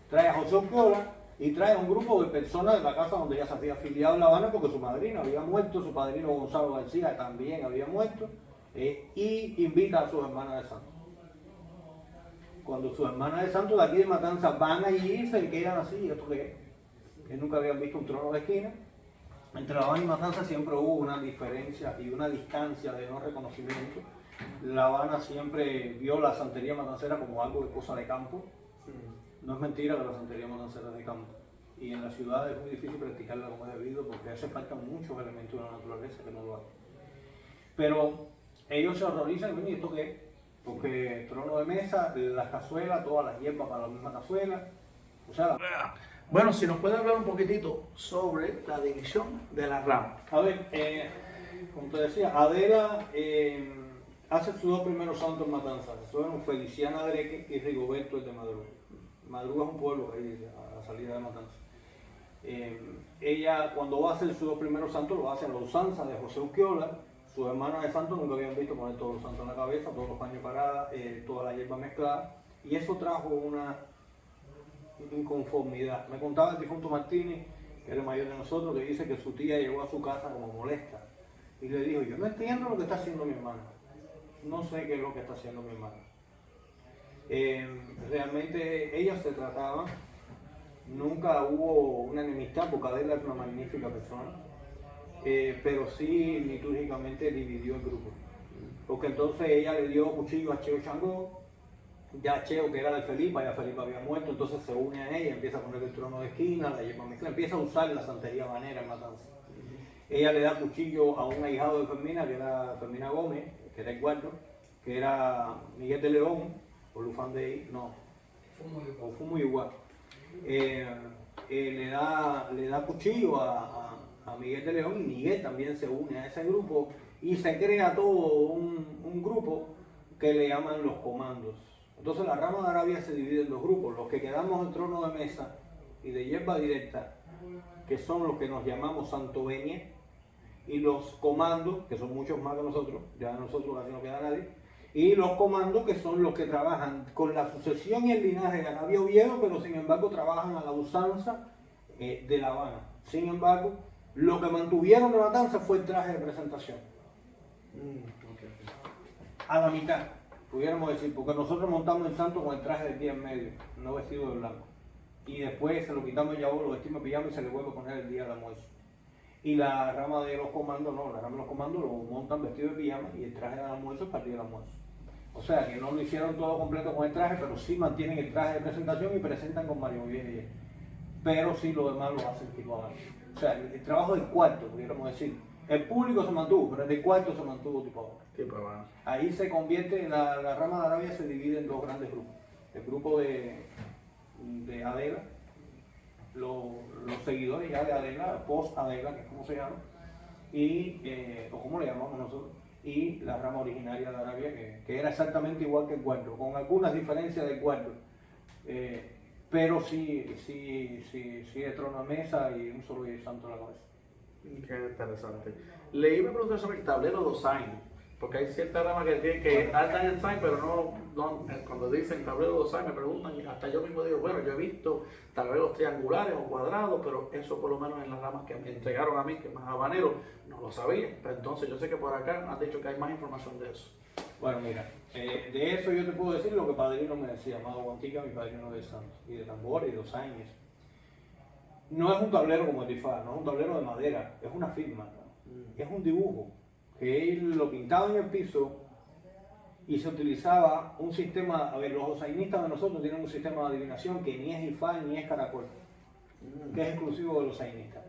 trae a José Uquiola y trae a un grupo de personas de la casa donde ella se había afiliado en La Habana porque su madrina había muerto, su padrino Gonzalo García también había muerto, y invita a sus hermanas de santo. Cuando sus hermanas de santo de aquí de Matanzas van allí y se quedan así, ¿esto qué es? Que nunca habían visto un trono de esquina. Entre La Habana y Matanzas siempre hubo una diferencia y una distancia de no reconocimiento. La Habana siempre vio la santería matancera como algo de cosa de campo. No es mentira que la santería matancera es de campo. Y en la ciudad es muy difícil practicarla como es debido porque hace falta muchos elementos de la naturaleza que no lo hacen. Pero ellos se horrorizan, ¿y esto qué es? Porque trono de mesa, las cazuelas, todas las hierbas para la misma cazuela. O sea, Bueno, si nos puede hablar un poquitito sobre la división de las ramas. a ver, como te decía, Adela hace sus dos primeros santos en Matanzas. Fueron Feliciana Adreque y Rigoberto el de Madruga. Madruga es un pueblo ahí a la salida de Matanzas. Ella cuando va a hacer sus dos primeros santos lo hace a la usanza de José Uquiola. Sus hermanas de santos nunca habían visto poner todos los santos en la cabeza, todos los paños parados, toda la hierba mezclada. Y eso trajo una inconformidad. Me contaba el difunto Martínez, que era el mayor de nosotros, que dice que su tía llegó a su casa como molesta. Y le dijo, yo no entiendo lo que está haciendo mi hermana. No sé qué es lo que está haciendo mi hermana. Realmente ellas se trataban, nunca hubo una enemistad porque Adela es una magnífica persona, pero sí litúrgicamente dividió el grupo. Porque entonces ella le dio cuchillo a Cheo Changó, ya Cheo que era de Felipa, ya Felipa había muerto, entonces se une a ella, empieza a poner el trono de esquina, la hierba mezcla, empieza a usar la santería habanera en Matanzas. Ella le da cuchillo a un ahijado de Fermina, que era Fermina Gómez, que era el cuarto, que era Miguel de León, o Lufán de ahí, no, o Fumo igual. Le da cuchillo a Miguel de León y Miguel también se une a ese grupo y se crea todo un grupo que le llaman los comandos. Entonces la rama de Arabia se divide en dos grupos, los que quedamos en trono de mesa y de hierba directa, que son los que nos llamamos santoveñes, y los comandos, que son muchos más que nosotros, ya nosotros casi no queda nadie, y los comandos que son los que trabajan con la sucesión y el linaje de Arabia Oviedo, pero sin embargo trabajan a la usanza de La Habana. Sin embargo, lo que mantuvieron de Matanzas fue el traje de presentación. A la mitad, pudiéramos decir, porque nosotros montamos el santo con el traje del día en medio, no vestido de blanco. Y después se lo quitamos ya, lo vestimos pijama y se le vuelve a poner el día de almuerzo. Y la rama de los comandos, no, la rama de los comandos lo montan vestido de pijama y el traje de almuerzo es para el día del almuerzo. O sea que no lo hicieron todo completo con el traje, pero sí mantienen el traje de presentación y presentan con Mario Vieja. Pero sí lo demás lo hacen tipo abajo. O sea, el trabajo del cuarto, pudiéramos decir. El público se mantuvo, pero el del cuarto se mantuvo tipo abajo. Tipo abajo. Ahí se convierte, la rama de Arabia se divide en dos grandes grupos. El grupo de Adela, los seguidores ya de Adela, post Adela, que es como se llama, y, o como le llamamos nosotros, y la rama originaria de Arabia, que era exactamente igual que el cuarto, con algunas diferencias del cuarto. Pero sí de trono a mesa y un solo santo a la cabeza. Qué interesante. Le iba a preguntar sobre el tablero de Sign, porque hay ciertas ramas que atan en Sign, pero no, cuando dicen tablero de Sign me preguntan, y hasta yo mismo digo, bueno, yo he visto tableros triangulares o cuadrados, pero eso por lo menos en las ramas que me entregaron a mí, que es más habanero, no lo sabía. Pero entonces yo sé que por acá han dicho que hay más información de eso. Bueno, mira, de eso yo te puedo decir lo que Padrino me decía, Amado Guantica, mi padrino de Santos, y de tambor y de los años. No es un tablero como el Tifá, no es un tablero de madera, es una firma, ¿no? Es un dibujo que él lo pintaba en el piso y se utilizaba un sistema, a ver, los hosainistas de nosotros tienen un sistema de adivinación que ni es Ifá ni es caracol, que es exclusivo de los hosainistas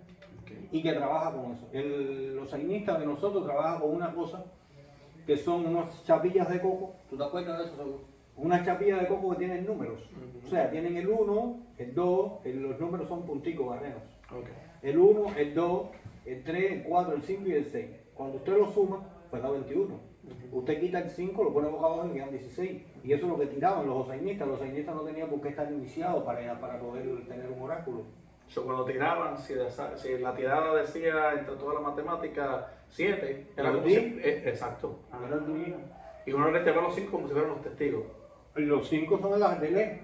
y que trabaja con eso. Los hosainistas de nosotros trabajan con una cosa que son unas chapillas de coco, ¿tú te acuerdas de eso seguro? Unas chapillas de coco que tienen números, o sea, tienen el 1, el 2, los números son punticos barrenos. El 1, el 2, el 3, el 4, el 5 y el 6. Cuando usted lo suma, pues da 21. Usted quita el 5, lo pone boca abajo y quedan 16. Y eso es lo que tiraban los hosainistas. Los hosainistas no tenían por qué estar iniciados para poder tener un oráculo. Cuando tiraban, si la tirada decía entre toda la matemática 7, era como si, exacto. Era el tuyo. Y uno le tiraba los 5 como si fueran los testigos. Los 5 son las de ley.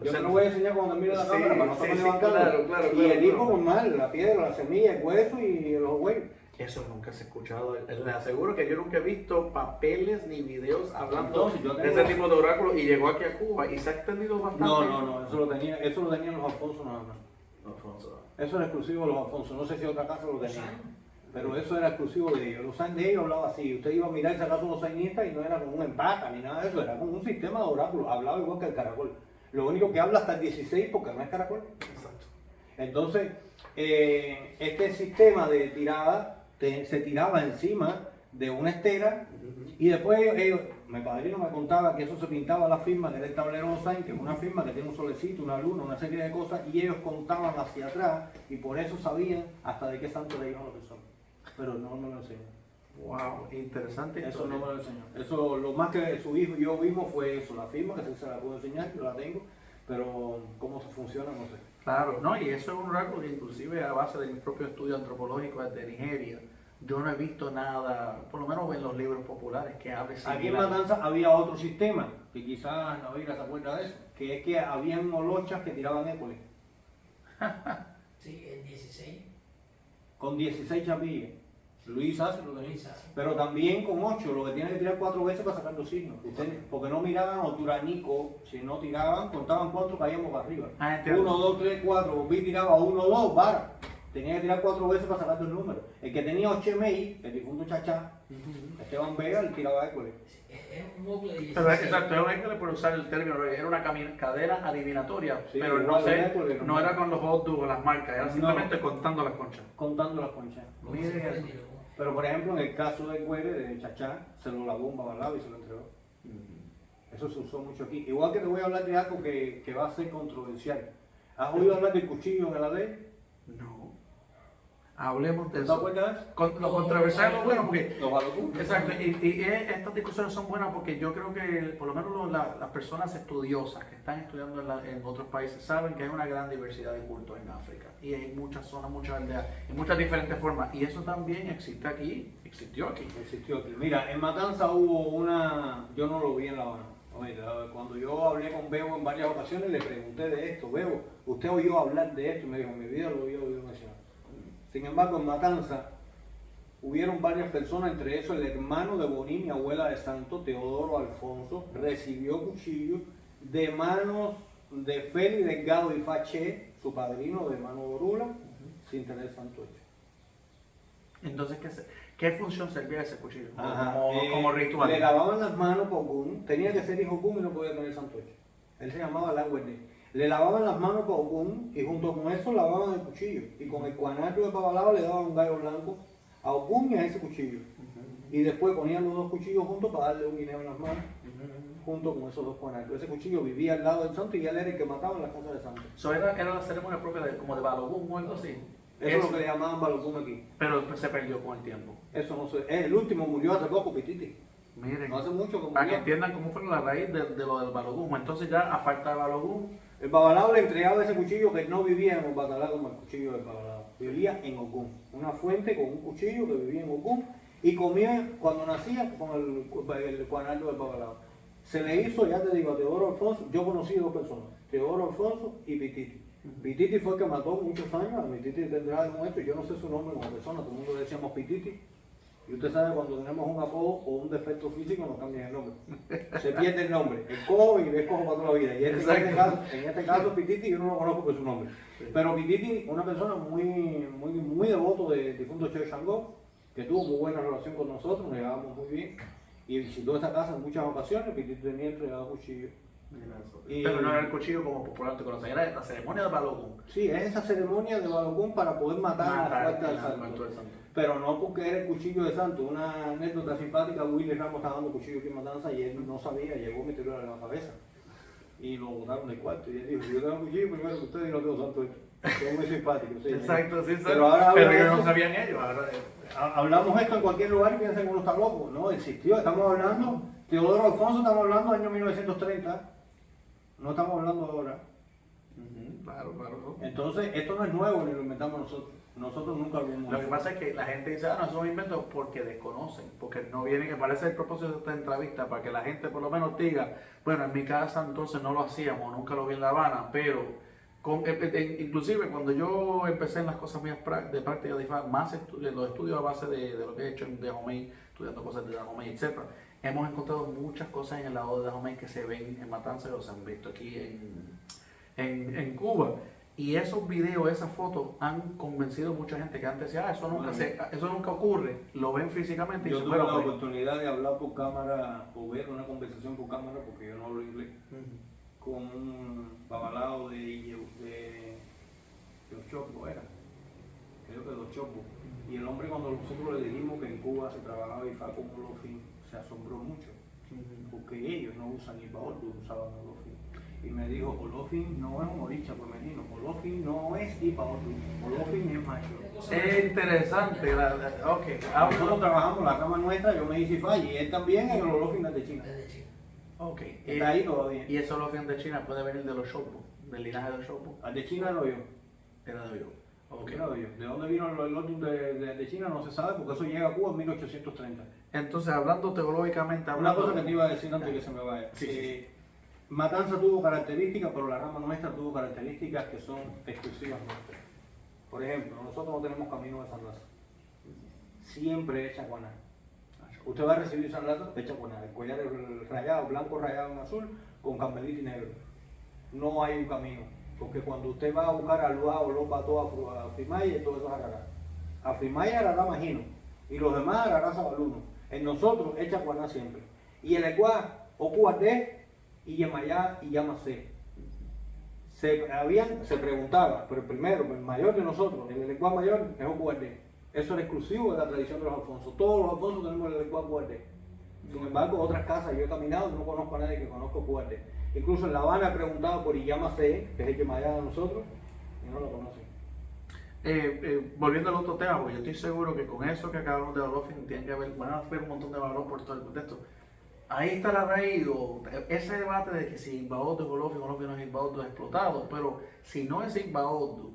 Yo te lo voy a enseñar cuando mire la cámara para no estar levantando. Claro, y el hijo normal, la piedra, la semilla, el hueso y los huevos. Eso nunca se ha escuchado. Le aseguro que yo nunca he visto papeles ni videos hablando de ese tipo de oráculos y llegó aquí a Cuba y se ha extendido bastante. No, eso lo tenían los Alfonso nada más. Alfonso. Eso era exclusivo de los Alfonso, no sé si otra casa lo tenía. Pero eso era exclusivo de ellos. Los de ellos hablaba así. Usted iba a mirar y sacar los sainistas y no era como un empaca ni nada de eso, era como un sistema de oráculos. Hablaba igual que el caracol. Lo único que habla hasta el 16 porque no es caracol. Exacto. Entonces, este sistema de tirada se tiraba encima de una estera y después mi padrino me contaba que eso se pintaba la firma que era el tablero Osain, que es una firma que tiene un solecito, una luna, una serie de cosas, y ellos contaban hacia atrás y por eso sabían hasta de qué santo le iban los personas. Pero no me lo enseñó. Wow, interesante. Eso no me lo enseñó. Eso, lo más que su hijo y yo vimos fue eso, la firma, que sí se la puedo enseñar, yo la tengo, pero cómo se funciona no sé. Claro, no, y eso es un oráculo que inclusive a base de mi propio estudio antropológico desde Nigeria, yo no he visto nada, por lo menos en los libros populares, que hable similar. Aquí en Matanza había otro sistema, que quizás Navira se acuerda de eso, que es que habían olochas que tiraban écoles. Sí, el 16. Con 16 chapillas. Luis hace lo Luis hace. Pero también con 8, lo que tiene que tirar 4 veces para sacar los signos. Porque no miraban Oturanico, si no tiraban, contaban cuánto caíamos para arriba. 1, 2, 3, 4, Bobby tiraba 1, 2, vara. Tenía que tirar 4 veces para sacar los números. El que tenía 8 MI, el difunto Chachá, Esteban Vega, él tiraba écoles. Es un bucle de 16. Pero, exacto, es un école por usar el término, era una cadena adivinatoria, Sí, pero igual de école, no era con los odds o las marcas, era simplemente contando las conchas. Contando las conchas. Mire, Pero por ejemplo, en el caso de Cuere, de Chachá, se lo lavó un babalao y se lo entregó. Eso se usó mucho aquí. Igual que te voy a hablar de algo que va a ser controversial. ¿Has oído hablar del cuchillo en el AD? No. Hablemos de ¿Te eso. acuerdas? Lo controversial es lo bueno porque... Los balocudos. Exacto, y estas discusiones son buenas porque yo creo que por lo menos las personas estudiosas que están estudiando en otros países saben que hay una gran diversidad de cultos en África y hay muchas zonas, muchas aldeas, en muchas diferentes formas y eso también existe aquí, existió aquí. Existió aquí. Mira, en Matanza hubo una, yo no lo vi en La Habana. Oye, cuando yo hablé con Bebo en varias ocasiones le pregunté de esto, Bebo, ¿usted oyó hablar de esto? Y me dijo, en mi vida lo había oído mencionar. Sin embargo, en Matanza hubieron varias personas, entre eso el hermano de Bonín, mi abuela de santo, Teodoro Alfonso, recibió cuchillo de manos de Félix Delgado y Faché, su padrino de Mano Dorula, sin tener santo hecho. Entonces, ¿qué función servía ese cuchillo? Ajá, Como ritual. Le lavaban las manos por Ogún, tenía que ser hijo Ogún y no podía tener santo hecho. Él se llamaba Languerde. Le lavaban las manos por Ogún y junto con eso lavaban el cuchillo. Y con el cuanato de Babalao le daban un gallo blanco a Ogún y a ese cuchillo. Y después ponían los dos cuchillos juntos para darle un guineo en las manos, junto con esos dos cuanatos. Ese cuchillo vivía al lado del santo y él era el que mataba en la casa del santo. So, era la ceremonia propia como de Balogún o algo así. Eso es lo que le llamaban Balogún aquí. Pero pues, se perdió con el tiempo. Eso no sé. El último murió hace poco, Pititi. Miren, No hace mucho que para que murió. entiendan cómo fue la raíz de lo del Balogún. Entonces ya, a falta de Balogún, El Babalao le entregaba ese cuchillo que no vivía en el Batalá como el cuchillo del Babalao. Vivía en Ogún. Una fuente con un cuchillo que vivía en Ogún y comía cuando nacía con el cuanardo del Babalao. Se le hizo, ya te digo, a Teodoro Alfonso. Yo conocí dos personas, Teodoro Alfonso y Pititi. Pititi fue el que mató muchos años. A Pititi tendrá algún hecho. Yo no sé su nombre como persona, todo el mundo le decíamos Pititi. Y usted sabe, cuando tenemos un apodo o un defecto físico, nos cambian el nombre. Se pierde el nombre. El cojo y el cojo para toda la vida. Y en este caso, Pititi, yo no lo conozco por su nombre. Pero Pititi, una persona muy devoto de difunto Che Changó, que tuvo muy buena relación con nosotros, nos llevábamos muy bien. Y visitó esta casa en muchas ocasiones. Pititi tenía entregado cuchillo. pero no era el cuchillo como popularmente conocen, era la ceremonia de Balogún. Sí, es esa ceremonia de Balogún para poder matar en la puerta del santo. Pero no porque era el cuchillo de santo. Una anécdota simpática, Willy Ramos estaba dando cuchillo aquí en Matanza y él no sabía, llegó, me tiró en la cabeza. Y lo botaron del cuarto y él dijo, yo tengo cuchillo primero que ustedes y no tengo santo hecho. Es muy simpático. Sí, Exacto, sí, pero ahora ellos no sabían ellos. hablamos esto en cualquier lugar y piensan que uno está loco. No, existió, estamos hablando, Teodoro Alfonso, estamos hablando del año 1930. No estamos hablando ahora. Claro. Entonces, esto no es nuevo ni lo inventamos nosotros. Nosotros nunca lo hemos Lo que hecho. pasa es que la gente dice, no, eso es un invento porque desconocen, porque no vienen, que parece el propósito de esta entrevista, para que la gente por lo menos diga, bueno, en mi casa entonces no lo hacíamos, nunca lo vi en La Habana, pero inclusive cuando yo empecé en las cosas mías de práctica de IFA, más los estudios a base de lo que he hecho en Dahomey, estudiando cosas de Dahomey, etc., hemos encontrado muchas cosas en el lado de Dahomey que se ven en Matanzas, o se han visto aquí en Cuba. Y esos videos, esas fotos han convencido a mucha gente que antes decía, eso nunca ocurre, lo ven físicamente y Yo se tuve la puede. oportunidad de hablar por cámara o ver una conversación por cámara, porque yo no hablo inglés, con un babalao de Ochopo, creo que de Ochopo. Y el hombre, cuando nosotros le dijimos que en Cuba se trabajaba IFA con Olofin, se asombró mucho, porque ellos no usan Ipaordu, usaban Olofin. Y me dijo, Olofin no es un oricha femenino, Olofin no es Ipaordu, Olofin es macho. Es interesante, Nosotros trabajamos la rama nuestra, yo me hice IFA y él también en el Olofin de China. Desde China. Ok. Está ahí todavía. Y eso lo de China puede venir de los Shopo, del linaje de los Shopo. Al de China lo yo. Era de yo. Ok. ¿De dónde vino el Olofin de China? No se sabe, porque eso llega a Cuba en 1830. Entonces, hablando teológicamente, Una cosa que te iba a decir antes que se me vaya. Sí. Matanza tuvo características, pero la rama nuestra tuvo características que son exclusivas nuestras. Por ejemplo, nosotros no tenemos camino de San Lázaro. Siempre es Chacuaná. Usted va a recibir San Lázaro de Chacuaná. El collar es rayado, blanco rayado en azul, con camelito y negro. No hay un camino. Porque cuando usted va a buscar a Luá o Lopa, todo a Frimaya, todo eso es Arará. A Frimaya Arará Magino. Y los demás Arará Sabaluno. En nosotros es Chacuaná siempre. Y el Ecuá, Ocuate, y Yemayá y Yamasé. Se preguntaba, pero el mayor de nosotros, el Ecuá mayor es Ocuate. Eso era exclusivo de la tradición de los Alfonsos. Todos los Alfonsos tenemos el Ecuá Ocuate. Sin embargo, otras casas, yo he caminado y no conozco a nadie que conozca Ocuate. Incluso en La Habana he preguntado por Yamasé, que es el Yemayá de nosotros, y no lo conocen. Volviendo al otro tema, porque yo estoy seguro que con eso que acabamos de Olofin tiene que haber, van a haber un montón de valor por todo el contexto. Ahí está la raíz, ese debate de que si Inbaodu es Olofin no es Inbaodu es explotado, pero si no es Inbaodu,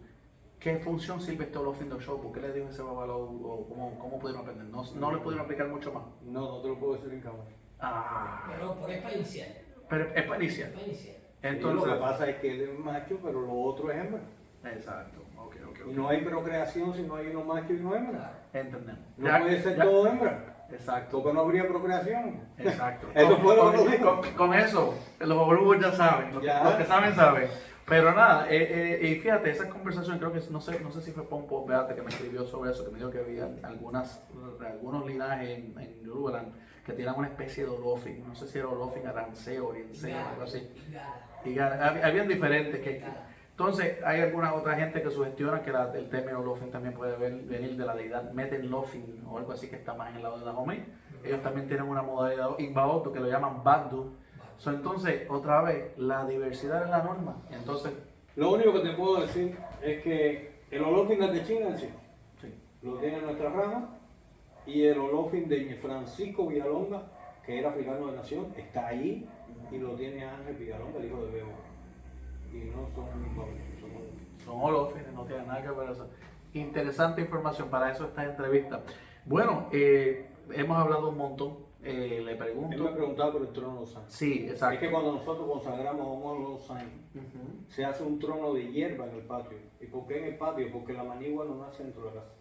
¿qué función sirve este Olofin de Show? ¿Por qué le dijo ese babalao o cómo pudieron aprender? No le pudieron aplicar mucho más. No te lo puedo decir en cámara. Pero es para iniciar. Pero es para iniciar. Es para iniciar. Entonces, lo que pasa es que él es macho, pero lo otro es hembra. Exacto, ok. Y no hay procreación si no hay uno macho y uno hembra. Entendemos. No puede ser todo hembra. Exacto. Porque no habría procreación. Exacto. Eso fue lo que dijo. Con eso, los boludos ya saben. Los que saben, saben. Pero nada, y fíjate, esa conversación creo que no sé si fue Pompo Beate que me escribió sobre eso, que me dijo que había algunos linajes en Yorubaland que tienen una especie de olofin, no sé si era olofin aranceo, orienseo, algo así. Y habían diferentes entonces hay alguna otra gente que sugestiona que el término olofin también puede venir de la deidad Meten Lofin o algo así que está más en el lado de Dahomey. Ellos también tienen una modalidad Inbaoto que lo llaman Badu. Entonces, otra vez, la diversidad es la norma. Entonces, Lo único que te puedo decir es que el olofin es de China, sí, sí. lo tiene nuestra rama, y el olofin de Francisco Villalonga, que era africano de nación, está ahí y lo tiene Ángel Villalonga, el hijo de Bebo. Y no son Son olofines, no tienen nada que ver eso. Interesante información, para eso esta entrevista. Bueno, hemos hablado un montón. Le Él me pregunto. preguntaba por el trono de los Sáenz. Sí, exacto. Es que cuando nosotros consagramos a uno de los Sáenz, se hace un trono de hierba en el patio. ¿Y por qué en el patio? Porque la manigua no nace dentro de la casa.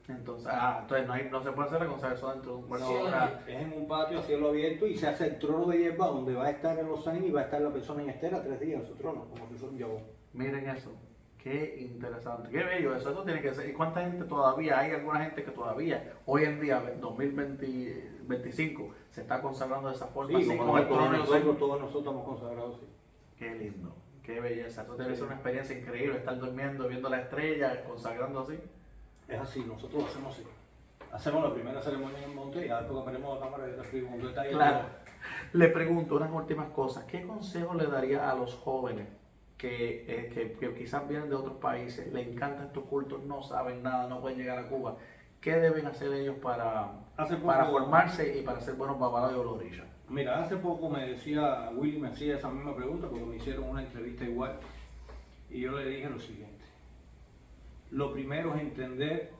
Entonces no se puede hacer la consagración dentro de un cuarto. Es en un patio a cielo abierto y se hace el trono de hierba donde va a estar en los Sáenz y va a estar la persona en estera 3 días en su trono, como si fuera un yabón. Miren eso, qué interesante, qué bello eso tiene que ser. ¿Y cuánta gente todavía? Hay alguna gente que todavía, hoy en día, 2025, se está consagrando de esa forma. Sí, así como como el trono. todos nosotros estamos consagrados, sí. Qué lindo, qué belleza. Eso debe ser una experiencia increíble, estar durmiendo, viendo la estrella, consagrando así. Es así, nosotros lo hacemos así. Hacemos la primera ceremonia en el monte y después ponemos la cámara de refrigo cuando está ahí. Claro. Le pregunto unas últimas cosas. ¿Qué consejo le daría a los jóvenes que quizás vienen de otros países, les encantan estos cultos, no saben nada, no pueden llegar a Cuba? ¿Qué deben hacer ellos para formarse y para ser buenos babalaos y olorillas? Mira, hace poco Willy me hacía esa misma pregunta porque me hicieron una entrevista igual y yo le dije lo siguiente. Lo primero es entender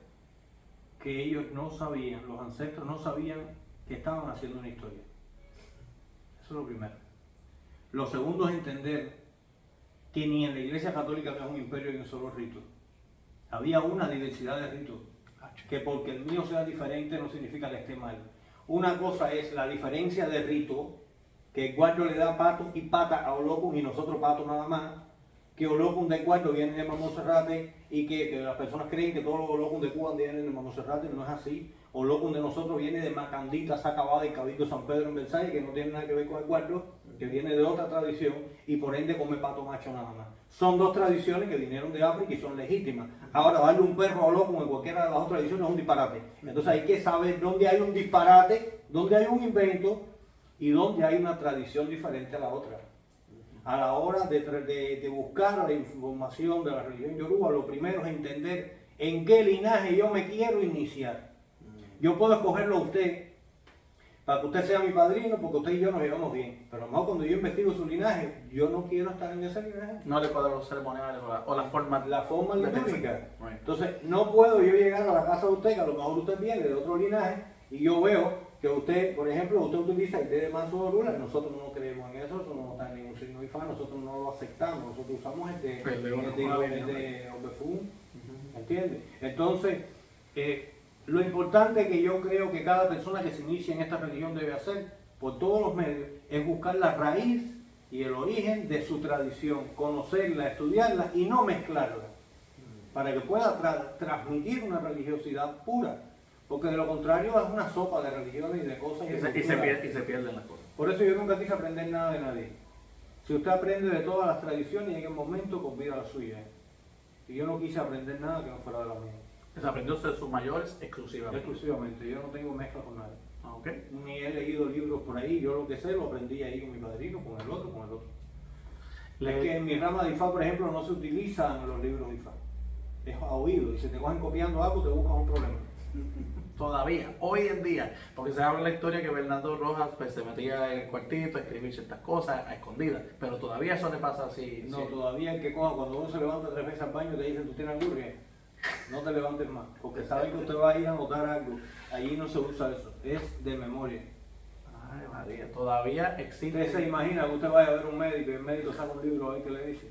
que ellos no sabían, los ancestros no sabían que estaban haciendo una historia. Eso es lo primero. Lo segundo es entender que ni en la Iglesia Católica, que es un imperio y un solo rito, había una diversidad de ritos. Que porque el mío sea diferente no significa que esté mal. Una cosa es la diferencia de rito, que el guardo le da pato y pata a Olocum y nosotros pato nada más, que Olocum del guardo viene de Monserrate y que las personas creen que todos los Olocum de Cuba vienen de Monserrate, no es así. Olocum de nosotros viene de Macandita, Sacabada y Cabildo San Pedro en Versalles, que no tiene nada que ver con el guardo, que viene de otra tradición y por ende come pato macho nada más. Son dos tradiciones que vinieron de África y son legítimas. Ahora, darle un perro a Olocum en cualquiera de las dos tradiciones es un disparate. Entonces hay que saber dónde hay un disparate, dónde hay un invento y dónde hay una tradición diferente a la otra. A la hora de buscar la información de la religión yoruba, lo primero es entender en qué linaje yo me quiero iniciar. Yo puedo escogerlo a usted para que usted sea mi padrino porque usted y yo nos llevamos bien. Pero a lo mejor cuando yo investigo su linaje, yo no quiero estar en ese linaje. No le puedo los ceremoniales o la forma. La forma litúrgica. Right. Entonces, no puedo yo llegar a la casa de usted, que a lo mejor usted viene de otro linaje, y yo veo que usted, por ejemplo, usted utiliza el té de manso de Orula, nosotros no creemos en eso no está en ningún signo ifá, nosotros no lo aceptamos, nosotros usamos el de Obefún, ¿entiendes? Entonces, lo importante que yo creo que cada persona que se inicia en esta religión debe hacer, por todos los medios, es buscar la raíz y el origen de su tradición, conocerla, estudiarla y no mezclarla, para que pueda transmitir una religiosidad pura. Porque de lo contrario es una sopa de religiones y de cosas. Y se pierden las cosas. Por eso yo nunca quise aprender nada de nadie. Si usted aprende de todas las tradiciones, llega un momento con vida la suya. Y yo no quise aprender nada que no fuera de la mía. Se aprendió a ser sus mayores exclusivamente. Exclusivamente, yo no tengo mezcla con nadie. Okay. Ni he leído libros por ahí, yo lo que sé lo aprendí ahí con mi padrino, con el otro, con el otro. Es que en mi rama de IFA, por ejemplo, no se utilizan los libros de IFA. Es a oído, y si te cogen copiando algo, te buscas un problema. Todavía, hoy en día, porque se habla la historia que Bernardo Rojas pues, se metía en el cuartito a escribir ciertas cosas a escondidas, pero todavía eso le pasa así. No, sí. todavía el que coja, cuando uno se levanta 3 veces al baño te dicen, tú tienes angurria, no te levantes más, porque saben que usted va a ir a anotar algo, allí no se usa eso, es de memoria. Ay, María, todavía existe. Usted se imagina que usted vaya a ver un médico y el médico saca un libro a ver qué le dice.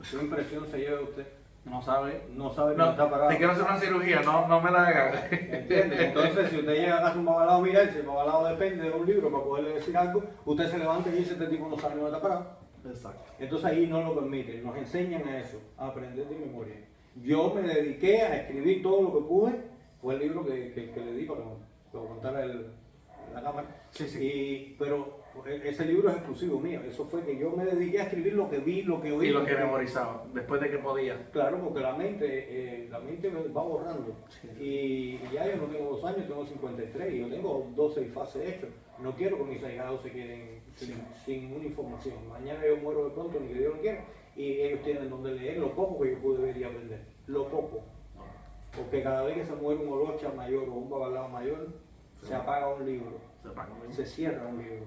¿Qué impresión se lleva usted? No sabe. No sabe que No, está parado. te quiero hacer una cirugía, no me la hagas. ¿Entiende? Entonces, si usted llega a casa un babalao, mira, si el babalao depende de un libro para poderle decir algo, usted se levanta y dice, este tipo no sabe dónde está parado. Exacto. Entonces ahí no lo permiten, nos enseñan a eso, a aprender de memoria. Yo me dediqué a escribir todo lo que pude, fue el libro que le di para contar la cámara. Sí, sí. Pero ese libro es exclusivo mío, eso fue que yo me dediqué a escribir lo que vi, lo que oí. Y lo que memorizaba, después de que podía. Claro, porque la mente me va borrando. Sí. Y ya yo no tengo 2 años, tengo 53 y yo tengo 12 fases hechos. No quiero que mis ahijados se queden sin una información. Mañana yo muero de pronto, ni que Dios lo quiera, y ellos tienen donde leer lo poco que yo pude ver y aprender. Lo poco. Porque cada vez que se muere un olocha mayor o un babalao mayor, se apaga un libro, se cierra un libro.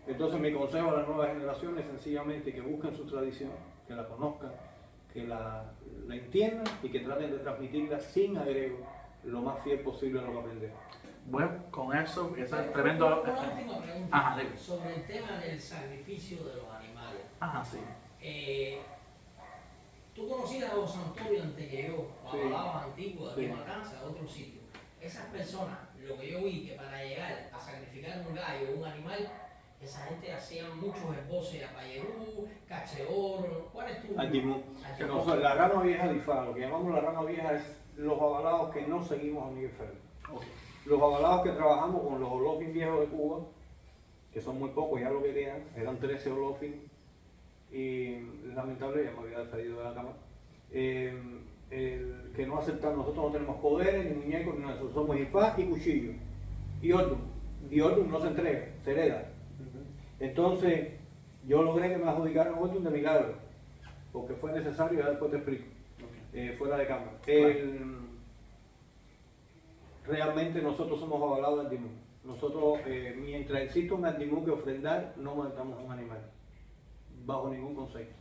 Entonces mi consejo a las nuevas generaciones es sencillamente que busquen su tradición, que la conozcan, que la entiendan y que traten de transmitirla sin agrego lo más fiel posible a lo que aprendieron. Bueno, con eso es tremendo. Una última pregunta Ajá, dime. sobre el tema del sacrificio de los animales. Ajá, sí. Tú conocías a los santuarios antes que yo, Sí. babalaos antiguos de Sí. Matanza, de otros sitios. Esas personas, lo que yo vi, que para llegar a sacrificar un gallo o un animal, esa gente hacía muchos esboces a Payerú, Cacheoro. ¿Cuál es tu? Antimú. Antimú. Nosotros, la rama vieja de Ifá, lo que llamamos la rama vieja es los babalaos que no seguimos a Miguel Ferrer. Ok. Los babalaos que trabajamos con los olofin viejos de Cuba, que son muy pocos, ya lo que quedan, eran 13 olofin, y lamentable, ya me había salido de la cama, que no aceptan, nosotros no tenemos poderes, ni muñecos, ni nada, nosotros somos Ifá y cuchillo, y Ordum no se entrega, se hereda. Entonces, yo logré que me adjudicaran Ordum de milagro, porque fue necesario, ya después te explico, fuera de cámara. Realmente nosotros somos avalados de Antimú. Nosotros, mientras exista un Antimú que ofrendar, no matamos a un animal, bajo ningún concepto.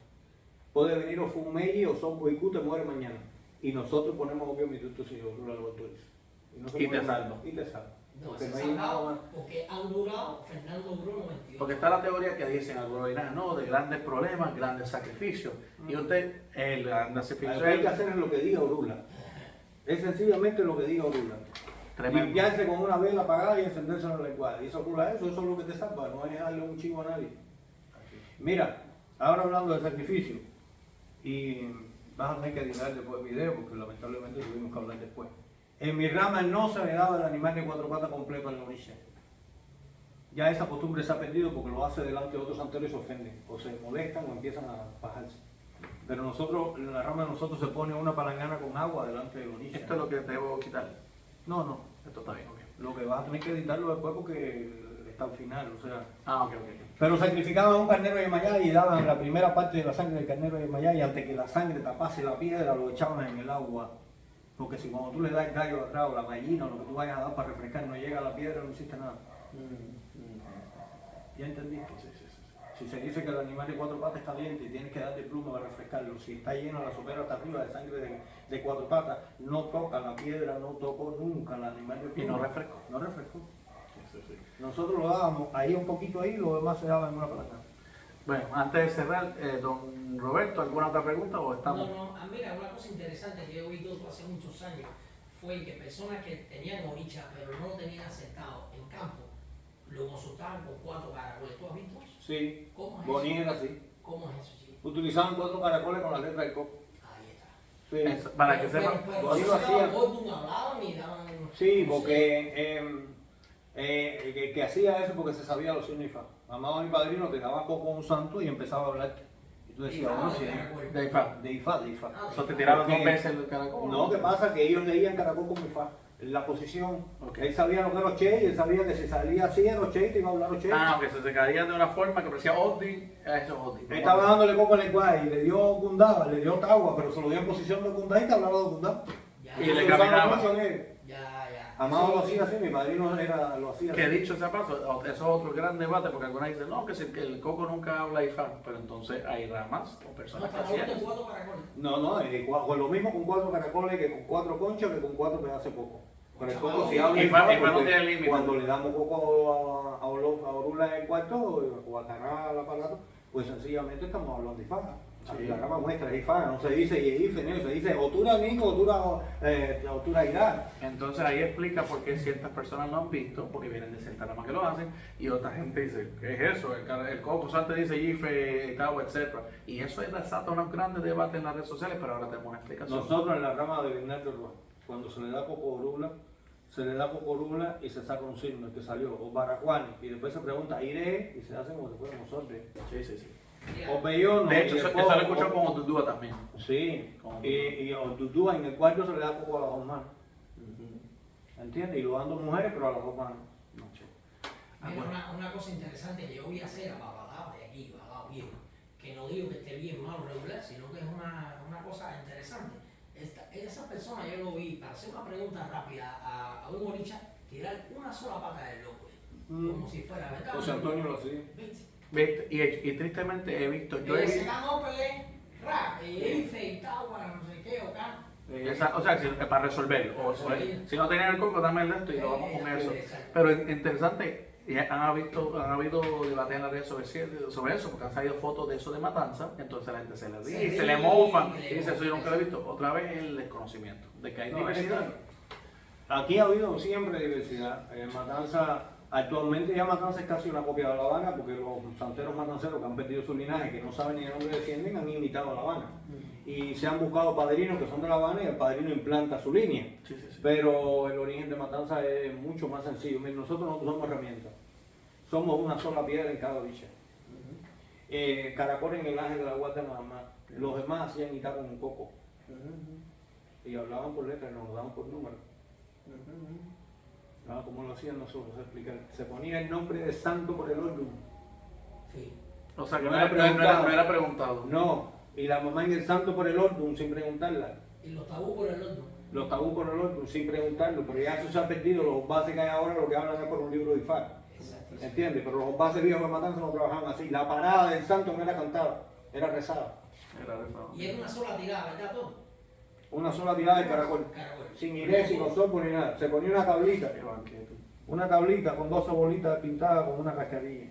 Puede venir o Fumeyi o Son Boicú, te muere mañana. Y nosotros ponemos obvio mi tuto si lo autoriza. Y te salvo. Y te salvo. No, Porque se no hay nada salvado más. porque han durado, Fernando duró 92. Porque está la teoría que dicen algunos dirán, no, de grandes problemas, grandes sacrificios. Y usted, el gran Lo sacrificio que hay que es hacer es lo que diga Orula. Es sencillamente lo que diga Orula. tremendo. Limpiarse con una vela apagada y encenderse en la lenguada. Y eso Orula, eso es lo que te salva, no es darle un chivo a nadie. Mira, ahora hablando de sacrificio, y vas a tener que editar después el video porque lamentablemente tuvimos que hablar después. En mi rama no se le daba el animal de 4 patas completo en la orilla. Ya esa costumbre se ha perdido porque lo hace delante de otros santeros y se ofenden, o se molestan o empiezan a bajarse. Pero nosotros, en la rama de nosotros se pone una palangana con agua delante de la orilla. Esto es lo que debo quitar. No, Esto está bien, ok. lo que vas a tener que editarlo después porque está al final, o sea. Ah, ok. Pero sacrificaban a un carnero de Mayay y daban la primera parte de la sangre del carnero de Mayay y antes que la sangre tapase la piedra lo echaban en el agua. Porque si cuando tú le das el gallo atrás o la gallina o lo que tú vayas a dar para refrescar no llega a la piedra, no hiciste nada. ¿Ya entendiste? Sí. Si se dice que el animal de 4 patas es caliente y tienes que darle pluma para refrescarlo, si está lleno la sopera hasta arriba de sangre de 4 patas, no toca la piedra, no tocó nunca el animal de pluma. Y no refrescó. No refrescó. Sí. Nosotros lo dábamos ahí un poquito ahí, lo demás se daba en una palanca. Bueno, antes de cerrar, don Roberto, ¿alguna otra pregunta o estamos? No, mira, una cosa interesante que yo he oído hace muchos años fue que personas que tenían oricha pero no lo tenían aceptado en campo, lo consultaban con 4 caracoles. ¿Tú has visto eso? Sí, ¿Cómo es Bonnie eso? era así. ¿Cómo es eso, chico? Utilizaban 4 caracoles con la letra del coco. Ahí está. Sí, Eso, para que sepan. Pero Ahí si lo se hacían. daban Ordum, hablaban y daban. Sí, no sé. porque que hacía eso porque se sabía los signos Ifá. Mamá a mi padrino te daba coco a un santo y empezaba a hablar. Y tú decías, Ifá, bueno, de sí, caracol. De Ifá. de Ifá. Ah, Eso te tiraban Porque- 2 veces el caracol. No, ¿qué pasa? Que ellos leían caracol como Ifá. La posición. Ok. Él sabía lo que era los che y él sabía que si salía así en los che te iba a hablar los che. Ah, que se caían de una forma que parecía Odin, eso es Odin. Él estaba dándole coco al lenguaje y le dio Gundaba, le dio Tagua, pero se lo dio en posición de Gundá y te hablaba de Gundá. Ya, Y Eso le se usaba caminaba. mucho en él. ya. Amado lo hacía así, mi padrino lo hacía Que así. dicho sea paso, eso es otro gran debate porque algunos dicen, no, que el coco nunca habla Ifá, pero entonces hay ramas o No, personas que para hacían de eso. 4 caracoles. No, pues lo mismo con 4 caracoles que con 4 conchas que con 4 pedazos de coco. Pero el coco si habla Ifá Ifá, no porque tiene límite. cuando le damos coco a Orula en el cuarto o a Cará al aparato, pues sencillamente estamos hablando de Ifá. Sí. La rama nuestra es Ifá, no se dice Yehife, se dice Otura Nico, Otura Irán. Entonces ahí explica por qué ciertas personas lo han visto, porque vienen de cierta rama que lo hacen, y otra gente dice, ¿qué es eso? El Coco antes dice Yife, Tau, etc. Y eso es desata un gran debate en las redes sociales, pero ahora tenemos una explicación. Nosotros en la rama de Bernardo Roa, cuando se le da cocorula, se le da cocorula y se saca un signo, el que salió, o Barajuani, y después se pregunta Iré, y se hacen como si fuéramos sordos. Sí, sí, sí. O Bellono, De hecho, y eso después- lo he escuchado con Otudúa también. Sí, Como y Odudúa en el cuarto se le da coco a las dos manos, ¿entiendes? Y lo dan dos mujeres, pero a las dos manos. No, che. Mira, bueno. una cosa interesante que yo voy a hacer a Babalao de aquí, Babalao viejo, que no digo que esté bien, mal o regular, sino que es una cosa interesante. Esa persona yo lo vi, para hacer una pregunta rápida a un oricha, tirar una sola pata del loco, como si fuera, ¿verdad? José Antonio lo hacía. ¿Viste? Y tristemente he visto, yo he Y se visto, ganó pelea, rap, Ife y Tawa, no sé qué, o acá. o sea, para resolverlo. Si no tenían el coco, dame el resto y lo vamos con eso. Exacto. Pero interesante, han habido debates en las redes sobre eso, porque han salido fotos de eso de matanza, entonces la gente se le ríe y se le mofa y dice, eso yo nunca lo he visto. Otra vez el desconocimiento de que hay No, diversidad. Aquí ha habido siempre diversidad. Matanza, actualmente ya Matanza es casi una copia de La Habana, porque los santeros matanceros que han perdido su linaje, que no saben ni de dónde descienden, han imitado a La Habana. Y se han buscado padrinos que son de La Habana y el padrino implanta su línea. Sí, sí, sí. Pero el origen de Matanza es mucho más sencillo. Miren, nosotros no somos herramientas. Somos una sola piedra en cada bicha. Caracol en el ángel de la guardia nada más. Los demás hacían mitad con un coco. Y hablaban por letras y nos daban por números. Como lo hacían nosotros, explicar. Se ponía el nombre de santo por el orden. Sí. O sea, que No no era preguntado. no era preguntado. No, y la mamá en el santo por el orden sin preguntarla. Y los tabú por el otro. Los tabú por el orden sin preguntarlo, pero ya eso se ha perdido. Los bases que hay ahora lo que hablan es por un libro de Ifá. Exacto. ¿Entiendes? Pero los bases viejos de Matanza no trabajaban así. La parada del santo no era cantada, era rezada. Era rezado. Y era una sola tirada, ¿verdad? Todo. Una sola tirada de caracol. Caracol. Sin iré, sin osopo ni nada. Se ponía una tablita. Qué banquete. Una tablita con 12 bolitas pintadas con una cascarilla.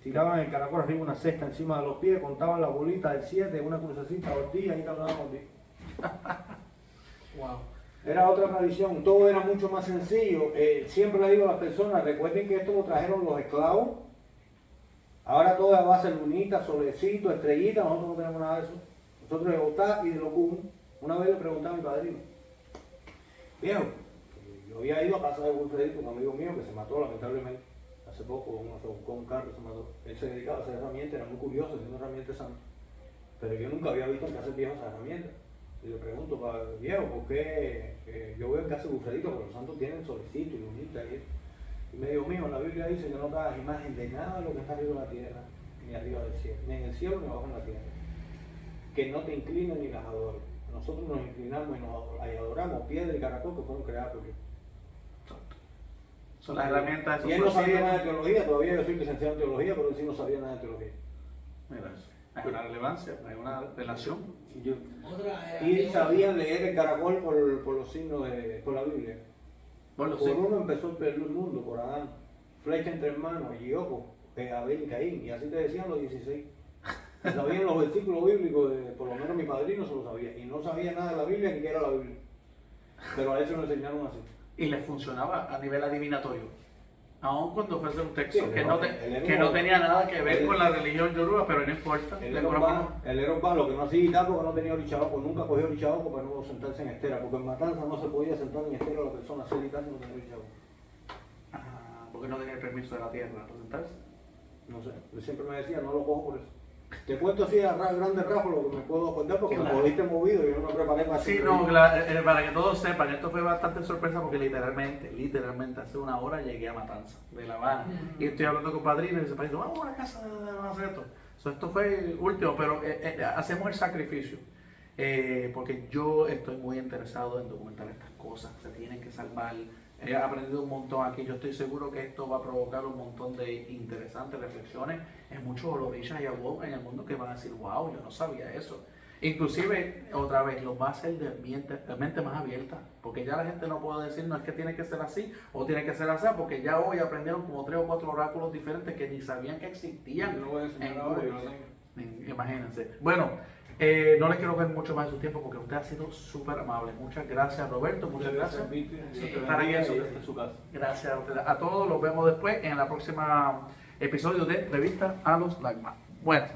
Tiraban el caracol arriba una cesta encima de los pies, contaban las bolitas del 7, una crucecita, ortilla y cargaban ortilla. Wow. Era otra tradición, todo era mucho más sencillo. Siempre le digo a las personas, recuerden que esto lo trajeron los esclavos. Ahora todo es a base de lunita, solecito, estrellita, nosotros no tenemos nada de eso. Nosotros de Bogotá y de Locum. Una vez le preguntaba a mi padrino, viejo, yo había ido a casa de Wilfredito, un amigo mío que se mató lamentablemente. Hace poco se buscó un carro, se mató. Él se dedicaba a hacer herramientas, era muy curioso, haciendo herramientas santas. Pero yo nunca había visto en casa del viejo esas herramientas. Y le pregunto, viejo, ¿por qué yo veo en casa de Wilfredito que los santos tienen solecito y lunita y eso? Y me dijo, mijo, la Biblia dice que no te hagas imagen de nada de lo que está arriba de la tierra, ni arriba del cielo, ni en el cielo ni abajo en la tierra. Que no te inclines ni las adores. Nosotros nos inclinamos y adoramos piedra y caracol que fueron creadas por Dios. Son las herramientas de Y él no sabía nada de teología, todavía yo soy licenciado en teología, pero él sí no sabía nada de teología. Mira eso. Hay una relevancia, hay una relación. Otra era Y sabían leer el caracol por los signos por la Biblia. Bueno, Por sí. uno empezó el mundo, por Adán. Flecha entre hermanos, Gioco, Abel y Caín. Y así te decían los 16. Y sabían los versículos bíblicos, por lo menos mi padrino se lo sabía. Y no sabía nada de la Biblia ni qué era la Biblia. Pero a eso lo enseñaron así. Y les funcionaba a nivel adivinatorio. Aun cuando fuese un texto Sí, que, él no tenía nada que ver con la religión yoruba, pero no importa. El de Eros alguna va, forma. el Eros va, lo que no hacía Itaco, porque no tenía orichabaco, nunca cogió orichabaco para no sentarse en estera, porque en Matanza no se podía sentar en estera la persona, ser Itaco no tenía orichabaco. Porque no tenía el permiso de la tierra para sentarse. No sé, él siempre me decía, no lo cojo por eso. Te cuento así a grandes ráfagas lo que me puedo acordar porque Claro. me cogiste movido y yo no me preparé para Sí, hacer no, para que todos sepan, esto fue bastante sorpresa porque literalmente hace una hora llegué a Matanza, de La Habana. Y estoy hablando con padrino y dice, padrino, vamos a la casa, vamos a hacer esto. Esto fue último, pero hacemos el sacrificio. Porque yo estoy muy interesado en documentar estas cosas, se tienen que salvar. He aprendido un montón aquí, yo estoy seguro que esto va a provocar un montón de interesantes reflexiones en muchos olorillas y abuelos en el mundo que van a decir, wow, yo no sabía eso. Inclusive, otra vez, los va a hacer de mente más abierta, porque ya la gente no puede decir, no es que tiene que ser así o tiene que ser así, porque ya hoy aprendieron como 3 o 4 oráculos diferentes que ni sabían que existían. Yo lo voy a enseñar en ahora, Google. yo lo tengo. Imagínense. Bueno, no les quiero coger mucho más de su tiempo porque usted ha sido súper amable. Muchas gracias, Roberto. Muchas gracias. Estar aquí en su casa. Gracias a ustedes. A todos los vemos después en la próxima episodio de Revista a los Lagmas. Bueno.